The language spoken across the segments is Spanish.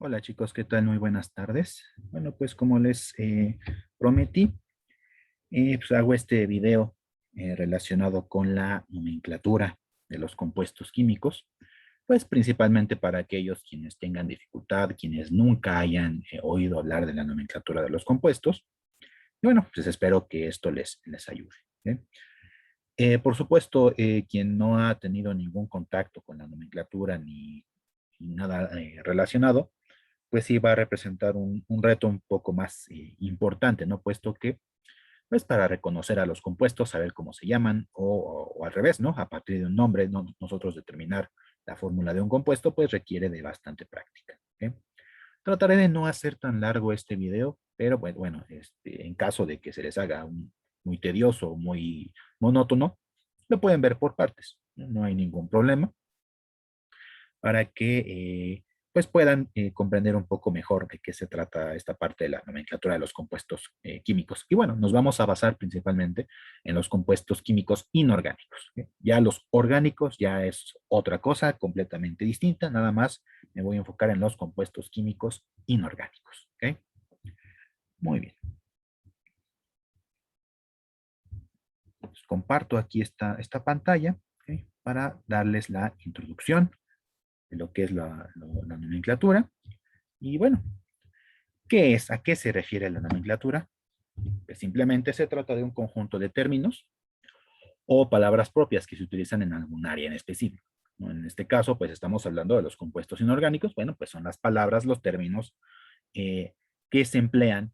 Hola chicos, ¿qué tal? Muy buenas tardes. Bueno, pues como les prometí, pues hago este video relacionado con la nomenclatura de los compuestos químicos, pues principalmente para aquellos quienes tengan dificultad, quienes nunca hayan oído hablar de la nomenclatura de los compuestos. Y bueno, pues espero que esto les ayude. ¿Eh? Por supuesto, quien no ha tenido ningún contacto con la nomenclatura ni nada relacionado, pues sí va a representar un reto un poco más importante, ¿no? Puesto que, pues para reconocer a los compuestos, saber cómo se llaman, o al revés, ¿no? A partir de un nombre, nosotros determinar la fórmula de un compuesto, pues requiere de bastante práctica. ¿Ok? Trataré de no hacer tan largo este video, pero bueno, en caso de que se les haga muy tedioso, muy monótono, lo pueden ver por partes, no, no hay ningún problema para que pues puedan comprender un poco mejor de qué se trata esta parte de la nomenclatura de los compuestos químicos. Y bueno, nos vamos a basar principalmente en los compuestos químicos inorgánicos. ¿Okay? Ya los orgánicos ya es otra cosa completamente distinta, nada más me voy a enfocar en los compuestos químicos inorgánicos. ¿Okay? Muy bien. Pues comparto aquí esta pantalla, ¿okay? Para darles la introducción de lo que es la nomenclatura. Y bueno, ¿qué es? ¿A qué se refiere la nomenclatura? Pues simplemente se trata de un conjunto de términos o palabras propias que se utilizan en algún área en específico, ¿no? En este caso, pues estamos hablando de los compuestos inorgánicos. Bueno, pues son las palabras, los términos eh, que se emplean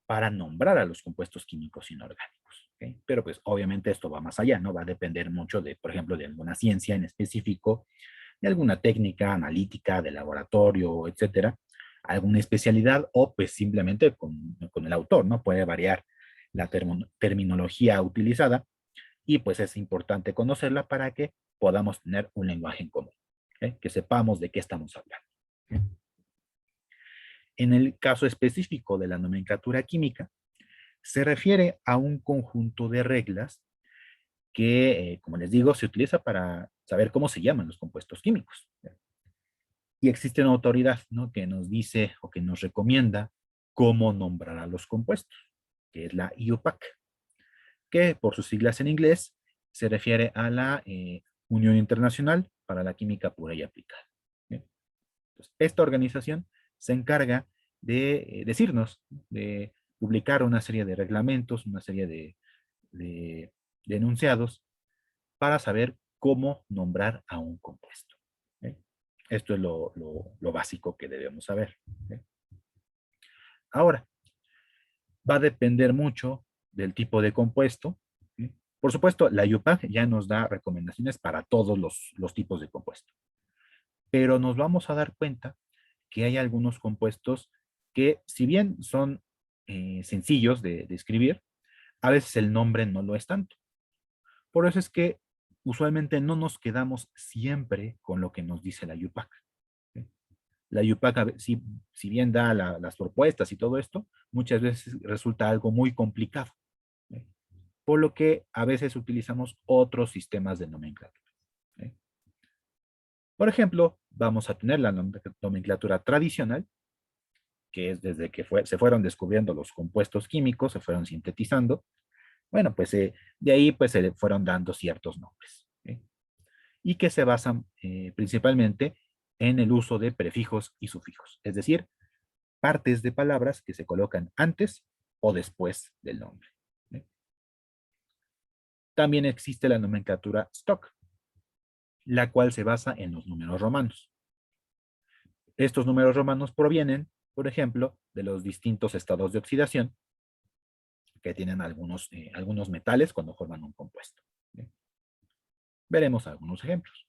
para nombrar a los compuestos químicos inorgánicos. ¿Okay? Pero pues obviamente esto va más allá, ¿no? Va a depender mucho de, por ejemplo, de alguna ciencia en específico, de alguna técnica analítica, de laboratorio, etcétera, alguna especialidad o pues simplemente con el autor, ¿no? Puede variar la terminología utilizada y pues es importante conocerla para que podamos tener un lenguaje en común, ¿okay? Que sepamos de qué estamos hablando. ¿Okay? En el caso específico de la nomenclatura química, se refiere a un conjunto de reglas que, como les digo, se utiliza para saber cómo se llaman los compuestos químicos. Y existe una autoridad, ¿no? Que nos dice o que nos recomienda cómo nombrar a los compuestos, que es la IUPAC, que por sus siglas en inglés se refiere a la Unión Internacional para la Química Pura y Aplicada. ¿Bien? Entonces, esta organización se encarga de decirnos, de publicar una serie de reglamentos, una serie de enunciados para saber cómo nombrar a un compuesto. ¿Okay? Esto es lo básico que debemos saber. ¿Okay? Ahora, va a depender mucho del tipo de compuesto. ¿Sí? Por supuesto, la IUPAC ya nos da recomendaciones para todos los tipos de compuesto, pero nos vamos a dar cuenta que hay algunos compuestos que, si bien son sencillos de escribir, a veces el nombre no lo es tanto. Por eso es que usualmente no nos quedamos siempre con lo que nos dice la IUPAC. ¿Sí? La IUPAC, si bien da las propuestas y todo esto, muchas veces resulta algo muy complicado, ¿sí? Por lo que a veces utilizamos otros sistemas de nomenclatura. ¿Sí? Por ejemplo, vamos a tener la nomenclatura tradicional, que es desde que se fueron descubriendo los compuestos químicos, se fueron sintetizando. Bueno, pues de ahí pues se le fueron dando ciertos nombres. ¿Sí? Y que se basan principalmente en el uso de prefijos y sufijos, es decir, partes de palabras que se colocan antes o después del nombre. ¿Sí? También existe la nomenclatura stock, la cual se basa en los números romanos. Estos números romanos provienen, por ejemplo, de los distintos estados de oxidación que tienen algunos metales cuando forman un compuesto. ¿Sí? Veremos algunos ejemplos.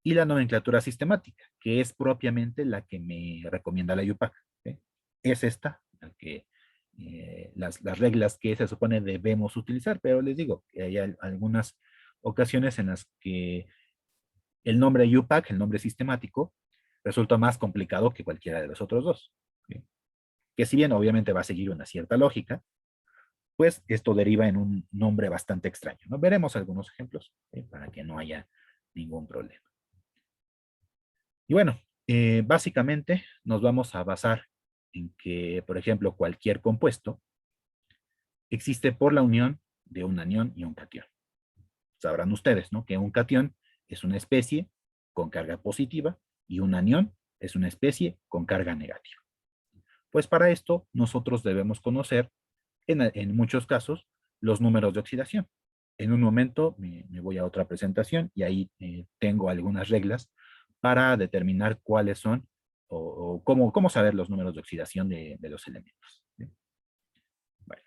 Y la nomenclatura sistemática, que es propiamente la que me recomienda la IUPAC. ¿Sí? Es esta, la que, las reglas que se supone debemos utilizar, pero les digo que hay algunas ocasiones en las que el nombre IUPAC, el nombre sistemático, resulta más complicado que cualquiera de los otros dos. ¿Sí? Que si bien obviamente va a seguir una cierta lógica, pues esto deriva en un nombre bastante extraño, ¿no? Veremos algunos ejemplos, ¿sí? Para que no haya ningún problema. Y bueno, Básicamente nos vamos a basar en que, por ejemplo, cualquier compuesto existe por la unión de un anión y un catión. Sabrán ustedes, ¿no? Que un catión es una especie con carga positiva y un anión es una especie con carga negativa. Pues para esto nosotros debemos conocer, en muchos casos, los números de oxidación. En un momento me voy a otra presentación y ahí tengo algunas reglas para determinar cuáles son o cómo saber los números de oxidación de los elementos. ¿Sí? Bueno.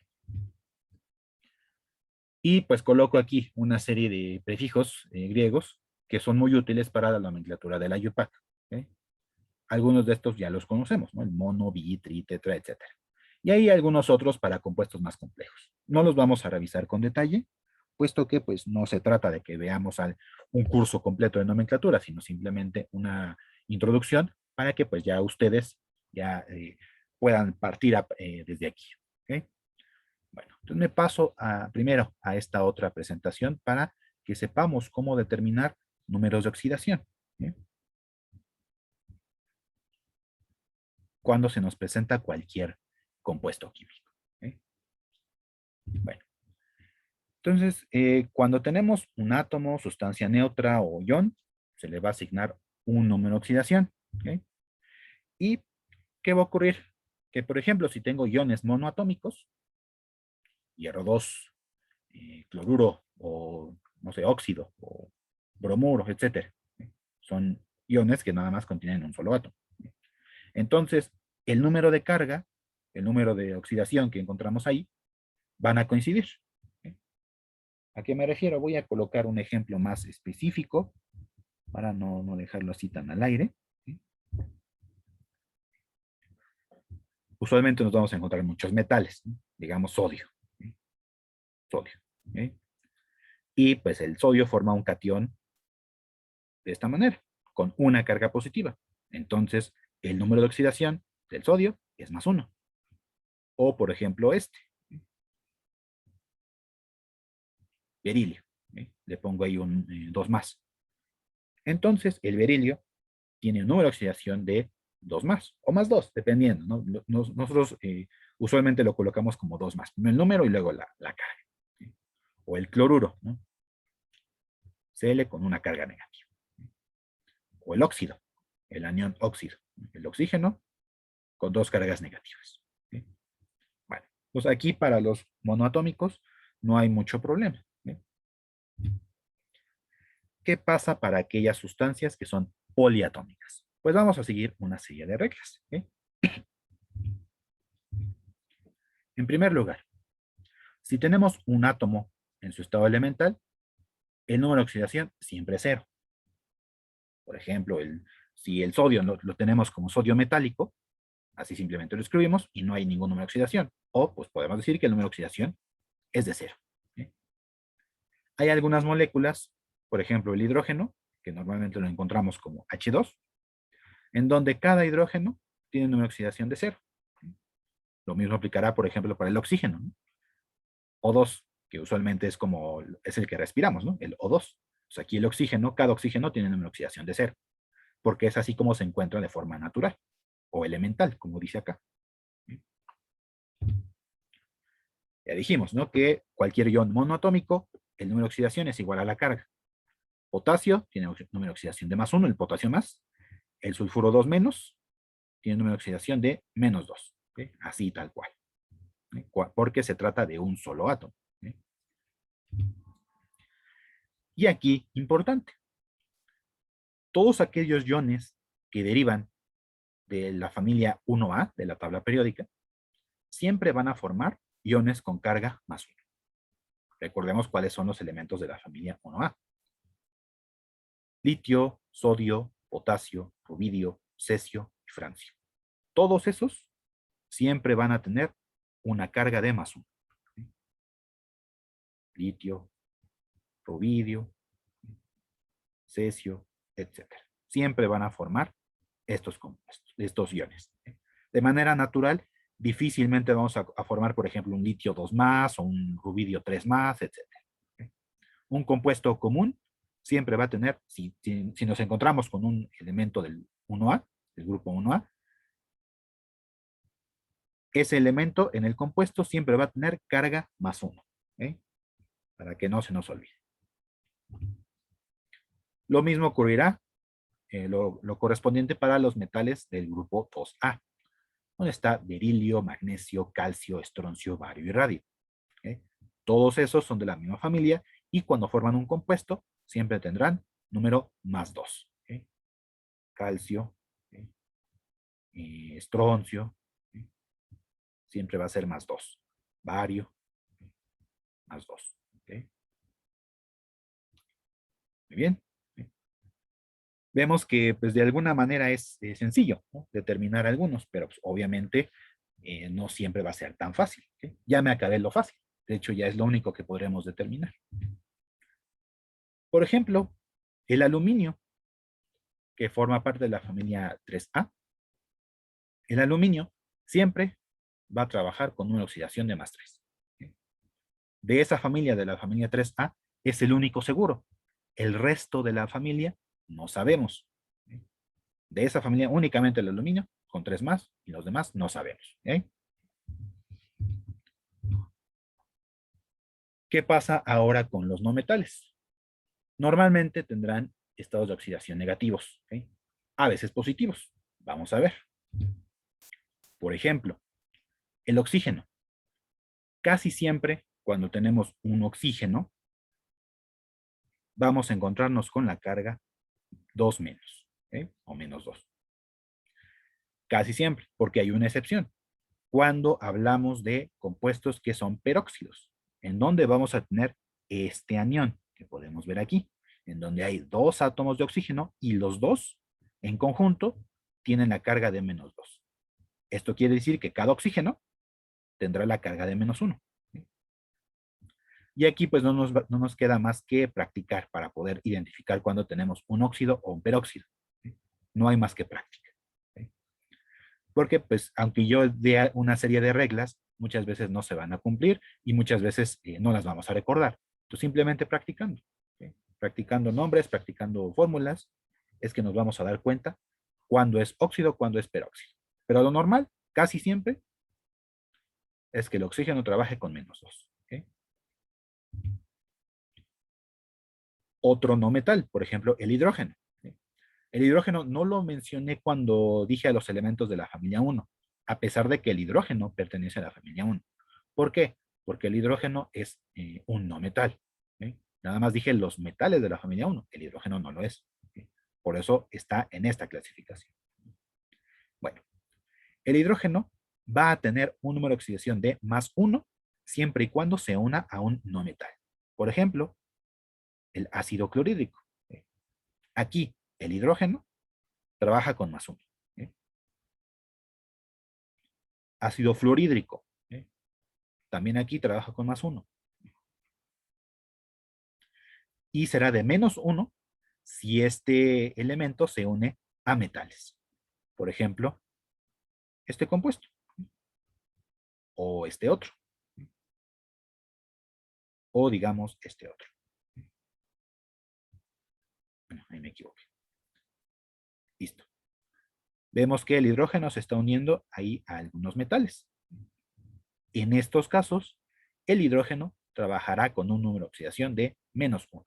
Y pues coloco aquí una serie de prefijos griegos que son muy útiles para la nomenclatura de la IUPAC. ¿Sí? Algunos de estos ya los conocemos, ¿no? El mono, bi, tri, tetra, etcétera. Y hay algunos otros para compuestos más complejos. No los vamos a revisar con detalle, puesto que pues no se trata de que veamos un curso completo de nomenclatura, sino simplemente una introducción para que pues ya ustedes ya puedan partir desde aquí. ¿Okay? Bueno, entonces me paso primero a esta otra presentación para que sepamos cómo determinar números de oxidación. ¿Sí? Cuando se nos presenta cualquier compuesto químico. ¿Sí? Bueno, entonces, cuando tenemos un átomo, sustancia neutra o ion, se le va a asignar un número de oxidación. ¿Sí? ¿Y qué va a ocurrir? Que, por ejemplo, si tengo iones monoatómicos, hierro 2, cloruro o, no sé, óxido o bromuro, etcétera, ¿sí? Son iones que nada más contienen un solo átomo. ¿Sí? Entonces, el número de carga, el número de oxidación que encontramos ahí, van a coincidir. ¿Sí? ¿A qué me refiero? Voy a colocar un ejemplo más específico para no dejarlo así tan al aire. ¿Sí? Usualmente nos vamos a encontrar muchos metales, ¿sí? Digamos sodio. ¿Sí? Sodio. ¿Sí? Y pues el sodio forma un catión de esta manera, con una carga positiva. Entonces, el número de oxidación del sodio es más 1. O, por ejemplo, ¿sí? Berilio. ¿Sí? Le pongo ahí un 2 más. Entonces, el berilio tiene un número de oxidación de 2 más, o más 2, dependiendo, ¿no? Nosotros usualmente lo colocamos como 2 más, el número y luego la carga. ¿Sí? O el cloruro, ¿no? Cl con una carga negativa. O el óxido, el anión óxido, el oxígeno con 2 cargas negativas. ¿Sí? Bueno, pues aquí para los monoatómicos no hay mucho problema. ¿Sí? ¿Qué pasa para aquellas sustancias que son poliatómicas? Pues vamos a seguir una serie de reglas. ¿Sí? En primer lugar, si tenemos un átomo en su estado elemental, el número de oxidación siempre es 0. Por ejemplo, si el sodio lo tenemos como sodio metálico, así simplemente lo escribimos y no hay ningún número de oxidación. O pues podemos decir que el número de oxidación es de 0. ¿Sí? Hay algunas moléculas, por ejemplo el hidrógeno, que normalmente lo encontramos como H2, en donde cada hidrógeno tiene un número de oxidación de 0. ¿Sí? Lo mismo aplicará, por ejemplo, para el oxígeno, ¿no? O2, que usualmente es el que respiramos, ¿no? El O2. Pues aquí el oxígeno, cada oxígeno tiene una oxidación de 0, porque es así como se encuentra de forma natural, o elemental, como dice acá. Ya dijimos, ¿no? Que cualquier ion monoatómico, el número de oxidación es igual a la carga. Potasio tiene número de oxidación de más 1, el potasio más. El sulfuro 2 menos tiene número de oxidación de menos 2. ¿Sí? Así tal cual. ¿Sí? Porque se trata de un solo átomo. ¿Sí? Y aquí, importante, todos aquellos iones que derivan de la familia 1A, de la tabla periódica, siempre van a formar iones con carga más 1. Recordemos cuáles son los elementos de la familia 1A. Litio, sodio, potasio, rubidio, cesio y francio. Todos esos siempre van a tener una carga de más 1. Litio, rubidio, cesio, etcétera. Siempre van a formar estos compuestos, estos iones. De manera natural, difícilmente vamos a formar, por ejemplo, un litio 2 más o un rubidio 3 más, etcétera. Un compuesto común siempre va a tener, si nos encontramos con un elemento del 1A, del grupo 1A, ese elemento en el compuesto siempre va a tener carga más 1, ¿eh? Para que no se nos olvide. Lo mismo ocurrirá, lo correspondiente para los metales del grupo 2A, donde está berilio, magnesio, calcio, estroncio, bario y radio. ¿Eh? Todos esos son de la misma familia y cuando forman un compuesto siempre tendrán número más 2. ¿Eh? Calcio, ¿eh? Estroncio, ¿eh? Siempre va a ser más 2. Bario, ¿eh? Más 2. ¿Okay? Muy bien. ¿Eh? Vemos que pues, de alguna manera es sencillo, ¿no? Determinar algunos, pero pues, obviamente no siempre va a ser tan fácil. ¿Okay? Ya me acabé lo fácil. De hecho, ya es lo único que podremos determinar. Por ejemplo, el aluminio, que forma parte de la familia 3A, el aluminio siempre va a trabajar con una oxidación de más 3. De esa familia, de la familia 3A, es el único seguro. El resto de la familia no sabemos. De esa familia únicamente el aluminio, con 3 más, y los demás no sabemos. ¿Qué pasa ahora con los no metales? Normalmente tendrán estados de oxidación negativos, a veces positivos. Vamos a ver. Por ejemplo, el oxígeno. Casi siempre, cuando tenemos un oxígeno, vamos a encontrarnos con la carga 2 menos, o menos 2. Casi siempre, porque hay una excepción. Cuando hablamos de compuestos que son peróxidos, en donde vamos a tener este anión, que podemos ver aquí, en donde hay 2 átomos de oxígeno y los dos, en conjunto, tienen la carga de menos 2. Esto quiere decir que cada oxígeno tendrá la carga de menos 1. Y aquí pues no nos queda más que practicar para poder identificar cuando tenemos un óxido o un peróxido. No hay más que práctica. Porque pues aunque yo dé una serie de reglas, muchas veces no se van a cumplir y muchas veces no las vamos a recordar. Entonces simplemente practicando. Practicando nombres, practicando fórmulas, es que nos vamos a dar cuenta cuándo es óxido, cuándo es peróxido. Pero lo normal, casi siempre, es que el oxígeno trabaje con menos 2. Otro no metal, por ejemplo, el hidrógeno. El hidrógeno no lo mencioné cuando dije a los elementos de la familia 1, a pesar de que el hidrógeno pertenece a la familia 1. ¿Por qué? Porque el hidrógeno es un no metal. Nada más dije los metales de la familia 1, el hidrógeno no lo es. Por eso está en esta clasificación. Bueno, el hidrógeno va a tener un número de oxidación de más 1 siempre y cuando se una a un no metal. Por ejemplo, el ácido clorhídrico. Aquí, el hidrógeno trabaja con más 1. Ácido fluorhídrico. También aquí trabaja con más 1. Y será de menos 1 si este elemento se une a metales. Por ejemplo, este compuesto. O este otro. O digamos este otro. Bueno, ahí me equivoqué. Listo. Vemos que el hidrógeno se está uniendo ahí a algunos metales. En estos casos, el hidrógeno trabajará con un número de oxidación de menos 1.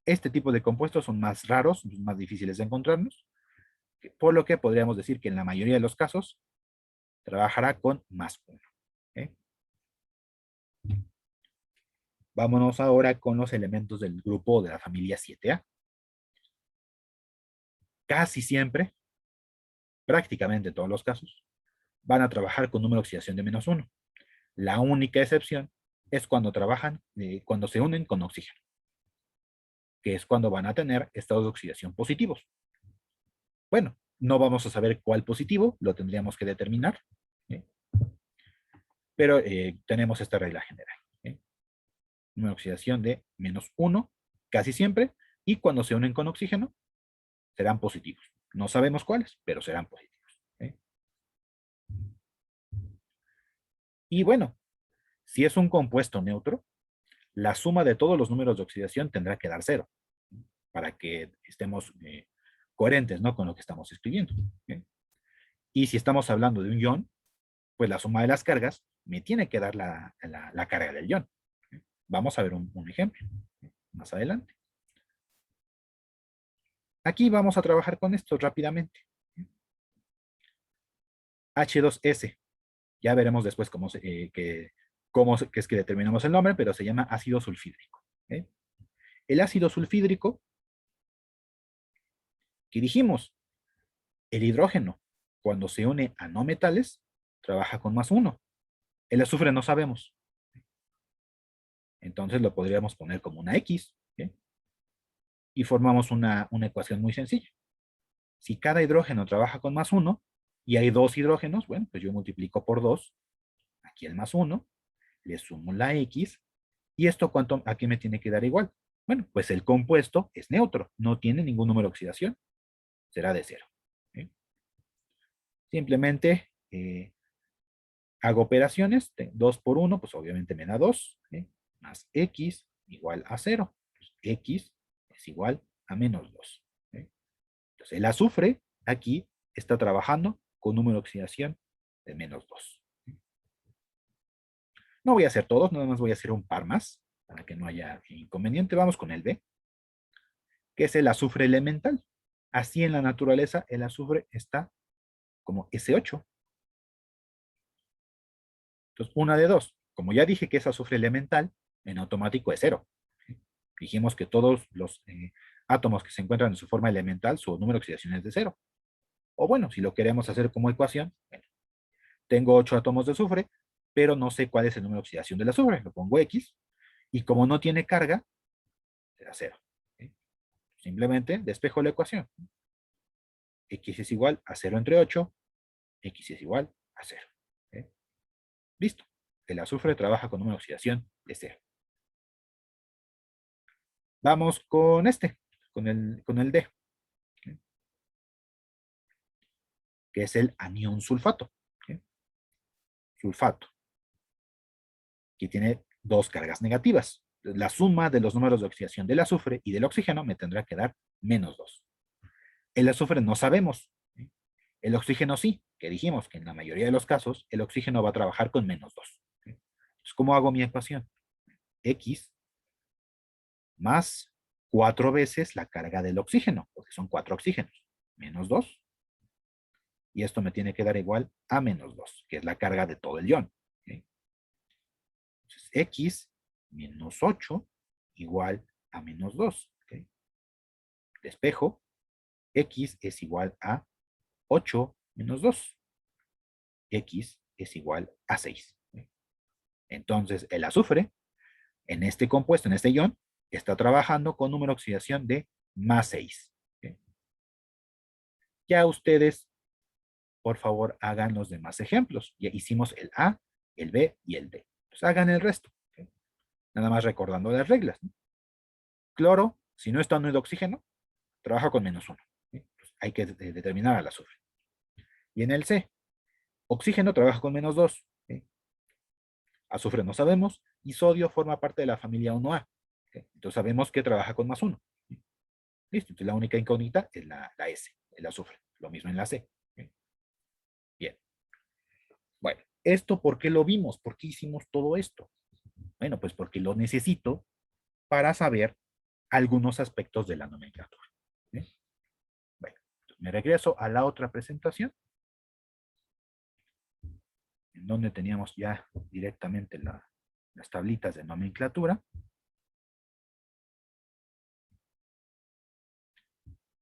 Este tipo de compuestos son más raros, más difíciles de encontrarnos, por lo que podríamos decir que en la mayoría de los casos trabajará con más 1. Vámonos ahora con los elementos del grupo de la familia 7A. Casi siempre, prácticamente en todos los casos, van a trabajar con número de oxidación de menos 1. La única excepción es cuando trabajan, cuando se unen con oxígeno, que es cuando van a tener estados de oxidación positivos. Bueno, no vamos a saber cuál positivo, lo tendríamos que determinar, pero tenemos esta regla general. Una oxidación de menos 1 casi siempre, y cuando se unen con oxígeno, serán positivos. No sabemos cuáles, pero serán positivos. Y bueno, si es un compuesto neutro, la suma de todos los números de oxidación tendrá que dar 0, para que estemos coherentes, ¿no?, con lo que estamos escribiendo. ¿Bien? Y si estamos hablando de un ion, pues la suma de las cargas me tiene que dar la carga del ion. Vamos a ver un ejemplo más adelante. Aquí vamos a trabajar con esto rápidamente. H2S. Ya veremos después que es que determinamos el nombre, pero se llama ácido sulfídrico. ¿Okay? El ácido sulfídrico, que dijimos, el hidrógeno, cuando se une a no metales, trabaja con +1. El azufre no sabemos. Entonces lo podríamos poner como una X. ¿Okay? Y formamos una ecuación muy sencilla. Si cada hidrógeno trabaja con +1 y hay 2 hidrógenos, bueno, pues yo multiplico por 2, aquí el +1, le sumo la X, y esto ¿cuánto aquí me tiene que dar igual? Bueno, pues el compuesto es neutro, no tiene ningún número de oxidación, será de 0. ¿Sí? Simplemente hago operaciones, 2 por 1, pues obviamente me da 2, ¿sí? Más X igual a 0. Pues X es igual a -2. ¿Sí? Entonces el azufre aquí está trabajando con número de oxidación de -2. No voy a hacer todos, nada más voy a hacer un par más, para que no haya inconveniente. Vamos con el B, que es el azufre elemental. Así en la naturaleza el azufre está como S8. Entonces, una de dos. Como ya dije que es azufre elemental, en automático es 0. Dijimos que todos los átomos que se encuentran en su forma elemental, su número de oxidación es de 0. O bueno, si lo queremos hacer como ecuación, bueno, tengo 8 átomos de azufre, pero no sé cuál es el número de oxidación del azufre. Lo pongo X, y como no tiene carga, será 0. ¿Sí? Simplemente despejo la ecuación. X es igual a 0 entre 8, X es igual a 0. ¿Sí? Listo. El azufre trabaja con número de oxidación de 0. Vamos con con el D, ¿sí? Que es el anión sulfato. ¿Sí? Sulfato, que tiene 2 cargas negativas. La suma de los números de oxidación del azufre y del oxígeno me tendrá que dar -2. El azufre no sabemos. ¿Sí? El oxígeno sí, que dijimos que en la mayoría de los casos el oxígeno va a trabajar con -2. ¿Sí? Entonces, ¿cómo hago mi ecuación? X más 4 veces la carga del oxígeno, porque son 4 oxígenos, -2. Y esto me tiene que dar igual a -2, que es la carga de todo el ion. ¿Okay? Entonces, X -8 igual a -2. ¿Okay? Despejo, X es igual a 8 menos 2. X es igual a 6. ¿Okay? Entonces, el azufre, en este compuesto, en este ion, está trabajando con número de oxidación de +6. ¿Okay? Ya ustedes, por favor, hagan los demás ejemplos. Ya hicimos el A, el B y el D. Pues hagan el resto. ¿Okay? Nada más recordando las reglas. ¿No? Cloro, si no está unido a oxígeno, trabaja con -1. ¿Sí? Pues hay que determinar al azufre. Y en el C, oxígeno trabaja con -2. ¿Sí? Azufre no sabemos. Y sodio forma parte de la familia 1A. ¿Sí? Entonces sabemos que trabaja con +1. ¿Sí? Listo. Entonces la única incógnita es la S, el azufre. Lo mismo en la C. ¿Sí? Bien. Bueno, ¿esto por qué lo vimos? ¿Por qué hicimos todo esto? Bueno, pues porque lo necesito para saber algunos aspectos de la nomenclatura. ¿Sí? Bueno, me regreso a la otra presentación, en donde teníamos ya directamente las tablitas de nomenclatura.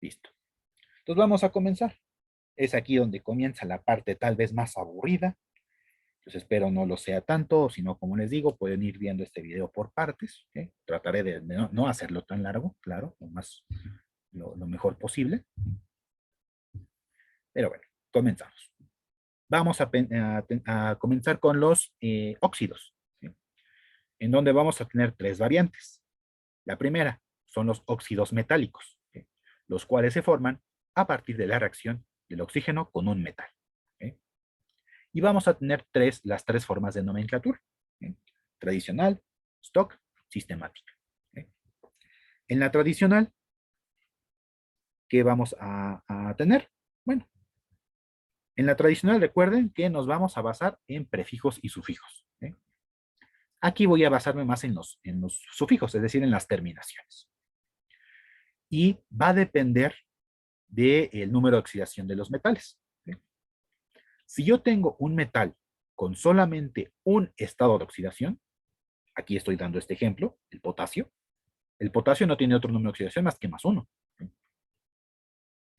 Listo. Entonces vamos a comenzar. Es aquí donde comienza la parte tal vez más aburrida. Entonces espero no lo sea tanto, sino como les digo, pueden ir viendo este video por partes. ¿Okay? Trataré de no hacerlo tan largo, claro, lo mejor posible. Pero bueno, comenzamos. Vamos a comenzar con los óxidos, ¿sí? En donde vamos a tener 3 variantes. La primera son los óxidos metálicos, ¿sí? Los cuales se forman a partir de la reacción del oxígeno con un metal. ¿Sí? Y vamos a tener las 3 formas de nomenclatura. ¿Sí? Tradicional, stock sistemática. ¿Ok? En la tradicional, ¿qué vamos a tener? Bueno, en la tradicional recuerden que nos vamos a basar en prefijos y sufijos. ¿Ok? Aquí voy a basarme más en los sufijos, es decir, en las terminaciones. Y va a depender del número de oxidación de los metales. ¿Ok? Si yo tengo un metal con solamente un estado de oxidación, aquí estoy dando este ejemplo, el potasio no tiene otro número de oxidación más que más uno.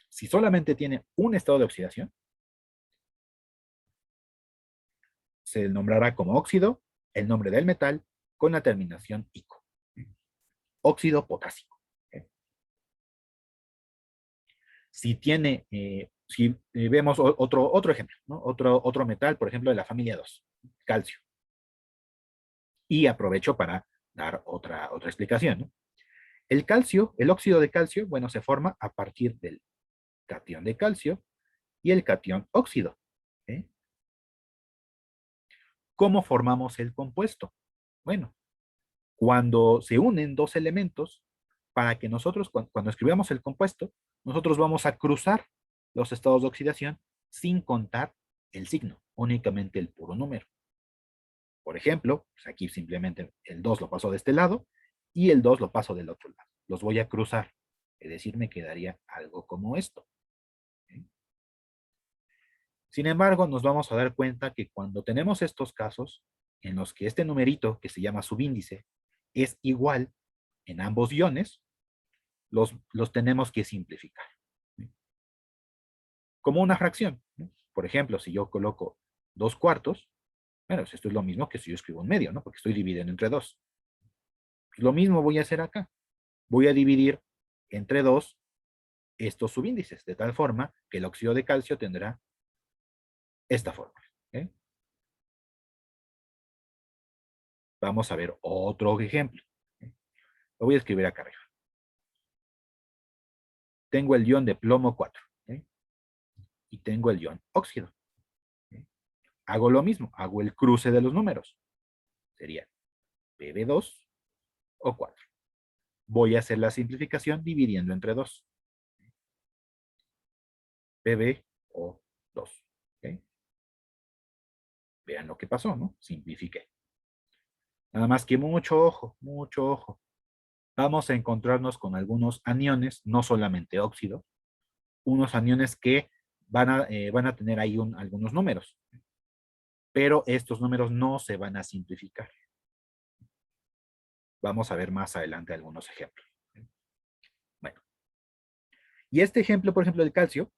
Si solamente tiene un estado de oxidación, se nombrará como óxido el nombre del metal con la terminación ico. Óxido potásico. Si vemos otro ejemplo, ¿no? Otro metal, por ejemplo, de la familia 2, calcio. Y aprovecho para dar otra explicación, ¿no? El calcio, el óxido de calcio, bueno, se forma a partir del catión de calcio y el catión óxido. ¿Eh? ¿Cómo formamos el compuesto? Bueno, cuando se unen dos elementos, para que nosotros, cuando escribamos el compuesto, nosotros vamos a cruzar los estados de oxidación sin contar el signo, únicamente el puro número. Por ejemplo, pues aquí simplemente el 2 lo paso de este lado y el 2 lo paso del otro lado. Los voy a cruzar. Es decir, me quedaría algo como esto. ¿Sí? Sin embargo, nos vamos a dar cuenta que cuando tenemos estos casos en los que este numerito, que se llama subíndice, es igual en ambos iones, los tenemos que simplificar. ¿Sí? Como una fracción. ¿No? Por ejemplo, si yo coloco 2/4, bueno, esto es lo mismo que si yo escribo un medio, ¿no? Porque estoy dividiendo entre 2. Lo mismo voy a hacer acá. Voy a dividir entre 2 estos subíndices, de tal forma que el óxido de calcio tendrá esta fórmula. ¿Eh? Vamos a ver otro ejemplo. ¿Eh? Lo voy a escribir acá arriba. Tengo el ion de plomo 4. ¿Eh? Y tengo el ion óxido. ¿Eh? Hago lo mismo, hago el cruce de los números. Sería PB2 o 4. Voy a hacer la simplificación dividiendo entre 2. PB o 2. ¿Okay? Vean lo que pasó, ¿no? Simplifiqué. Nada más que mucho ojo, mucho ojo. Vamos a encontrarnos con algunos aniones, no solamente óxido, unos aniones que van a tener ahí algunos números, pero estos números no se van a simplificar. Vamos a ver más adelante algunos ejemplos. Bueno, y este ejemplo, por ejemplo, del calcio,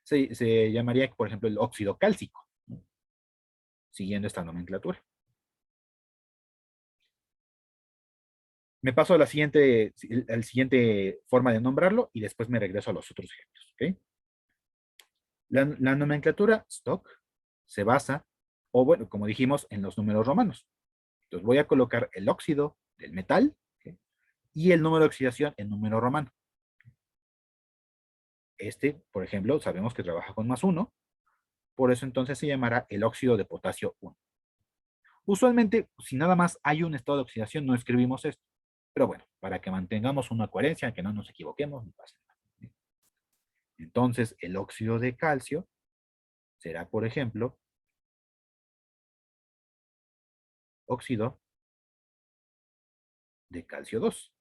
se llamaría, por ejemplo, el óxido cálcico, ¿no? Siguiendo esta nomenclatura. Me paso a la siguiente forma de nombrarlo y después me regreso a los otros ejemplos. ¿Okay? La nomenclatura stock se basa, o bueno, como dijimos, en los números romanos. Entonces voy a colocar el óxido del metal, ¿okay? Y el número de oxidación en número romano. Este, por ejemplo, sabemos que trabaja con +1, por eso entonces se llamará el óxido de potasio 1. Usualmente, si nada más hay un estado de oxidación, no escribimos esto. Pero bueno, para que mantengamos una coherencia, que no nos equivoquemos, no pasa nada. Entonces, el óxido de calcio será, por ejemplo, óxido de calcio 2.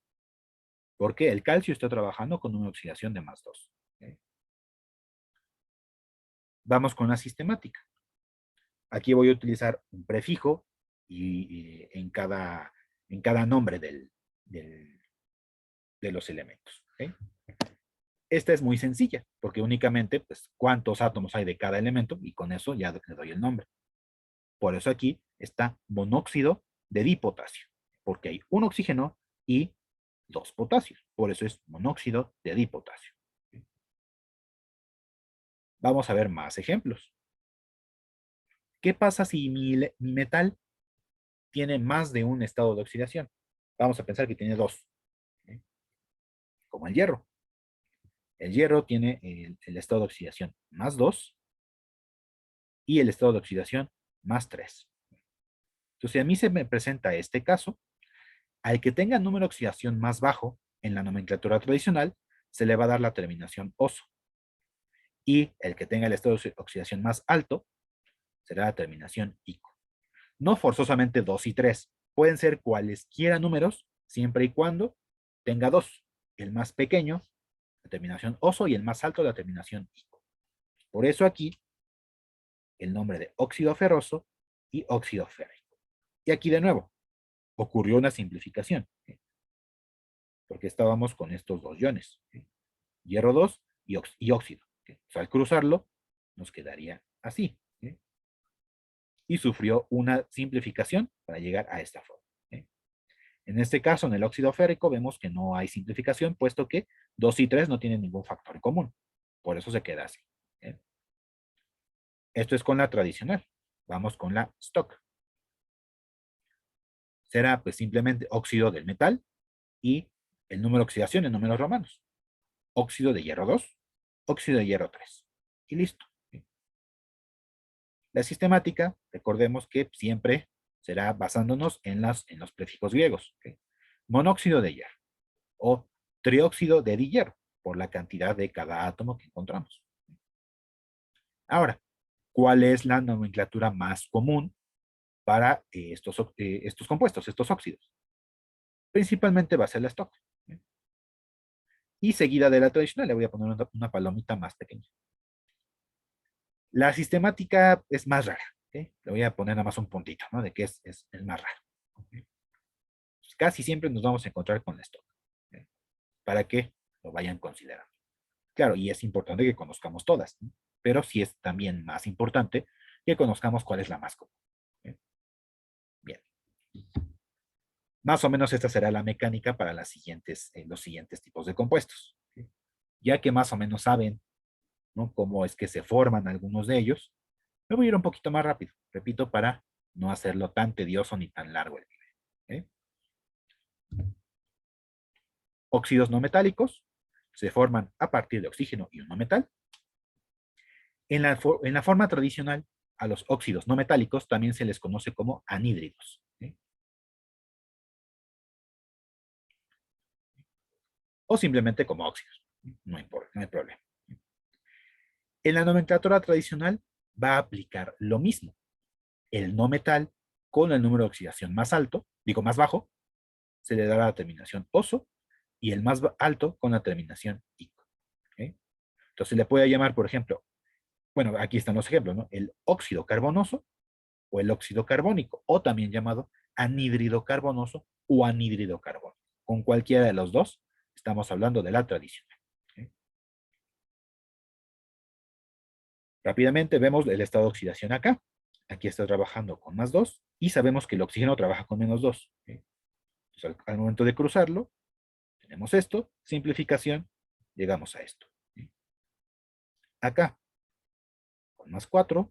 Porque el calcio está trabajando con una oxidación de +2. ¿Okay? Vamos con la sistemática. Aquí voy a utilizar un prefijo en cada nombre de los elementos. ¿Okay? Esta es muy sencilla, porque únicamente, pues, cuántos átomos hay de cada elemento, y con eso ya le doy el nombre. Por eso aquí está monóxido de dipotasio, porque hay un oxígeno y 2 potasios. Por eso es monóxido de dipotasio. Vamos a ver más ejemplos. ¿Qué pasa si mi metal tiene más de un estado de oxidación? Vamos a pensar que tiene 2, ¿eh? Como el hierro. El hierro tiene el estado de oxidación +2 y el estado de oxidación +3. Entonces, si a mí se me presenta este caso, Al que tenga número de oxidación más bajo en la nomenclatura tradicional, se le va a dar la terminación oso. Y el que tenga el estado de oxidación más alto será la terminación ico. No forzosamente 2 y 3. Pueden ser cualesquiera números, siempre y cuando tenga 2. El más pequeño, la terminación oso, y el más alto, la terminación ico. Por eso aquí, el nombre de óxido ferroso y óxido férrico. Y aquí de nuevo, ocurrió una simplificación, porque estábamos con estos dos iones, hierro 2 y óxido. O sea, al cruzarlo, nos quedaría así. Y sufrió una simplificación para llegar a esta forma. En este caso, en el óxido férrico, vemos que no hay simplificación, puesto que 2 y 3 no tienen ningún factor en común. Por eso se queda así. Esto es con la tradicional. Vamos con la stock. Será pues simplemente óxido del metal y el número de oxidación en números romanos. Óxido de hierro 2, óxido de hierro 3. Y listo. La sistemática, recordemos que siempre será basándonos en los prefijos griegos. Monóxido de hierro o trióxido de dihierro, por la cantidad de cada átomo que encontramos. Ahora, ¿cuál es la nomenclatura más común para estos compuestos, estos óxidos? Principalmente va a ser la stock. Y seguida de la tradicional, le voy a poner una palomita más pequeña. La sistemática es más rara. Le voy a poner nada más un puntito, ¿no? De que es más raro. Pues casi siempre nos vamos a encontrar con la stock. Para que lo vayan considerando. Claro, y es importante que conozcamos todas, ¿no? Pero sí es también más importante que conozcamos cuál es la más común. Bien. Más o menos esta será la mecánica para los siguientes tipos de compuestos. Ya que más o menos saben, ¿no?, cómo es que se forman algunos de ellos, me voy a ir un poquito más rápido, repito, para no hacerlo tan tedioso ni tan largo el video. Óxidos no metálicos se forman a partir de oxígeno y un no metal. En la forma tradicional, a los óxidos no metálicos también se les conoce como anhídridos. O simplemente como óxidos. No importa, no hay problema. En la nomenclatura tradicional va a aplicar lo mismo. El no metal con el número de oxidación más alto, digo más bajo, se le dará la terminación oso, y el más alto con la terminación ico. Entonces le puede llamar, por ejemplo, bueno, aquí están los ejemplos, ¿no? El óxido carbonoso o el óxido carbónico, o también llamado anhídrido carbonoso o anhídrido carbónico. Con cualquiera de los dos, estamos hablando de la tradicional. Rápidamente vemos el estado de oxidación acá. Aquí está trabajando con más 2 y sabemos que el oxígeno trabaja con menos 2. Entonces, al momento de cruzarlo, tenemos esto, simplificación, llegamos a esto. Acá, con más 4,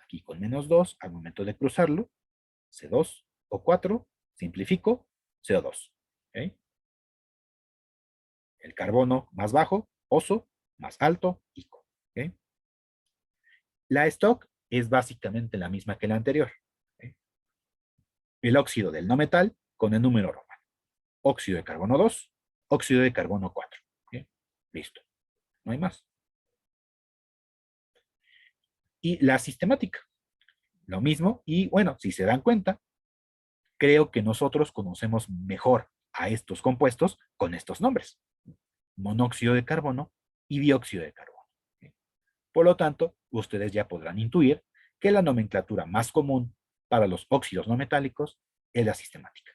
aquí con menos 2, al momento de cruzarlo, C2 o 4, simplifico, CO2. ¿Okay? El carbono más bajo, oso, más alto, ico. ¿Okay? La stock es básicamente la misma que la anterior. ¿Okay? El óxido del no metal con el número romano. Óxido de carbono 2, óxido de carbono 4. ¿Okay? Listo. No hay más. Y la sistemática, lo mismo. Y bueno, si se dan cuenta, creo que nosotros conocemos mejor a estos compuestos con estos nombres: monóxido de carbono y dióxido de carbono. Por lo tanto, ustedes ya podrán intuir que la nomenclatura más común para los óxidos no metálicos es la sistemática.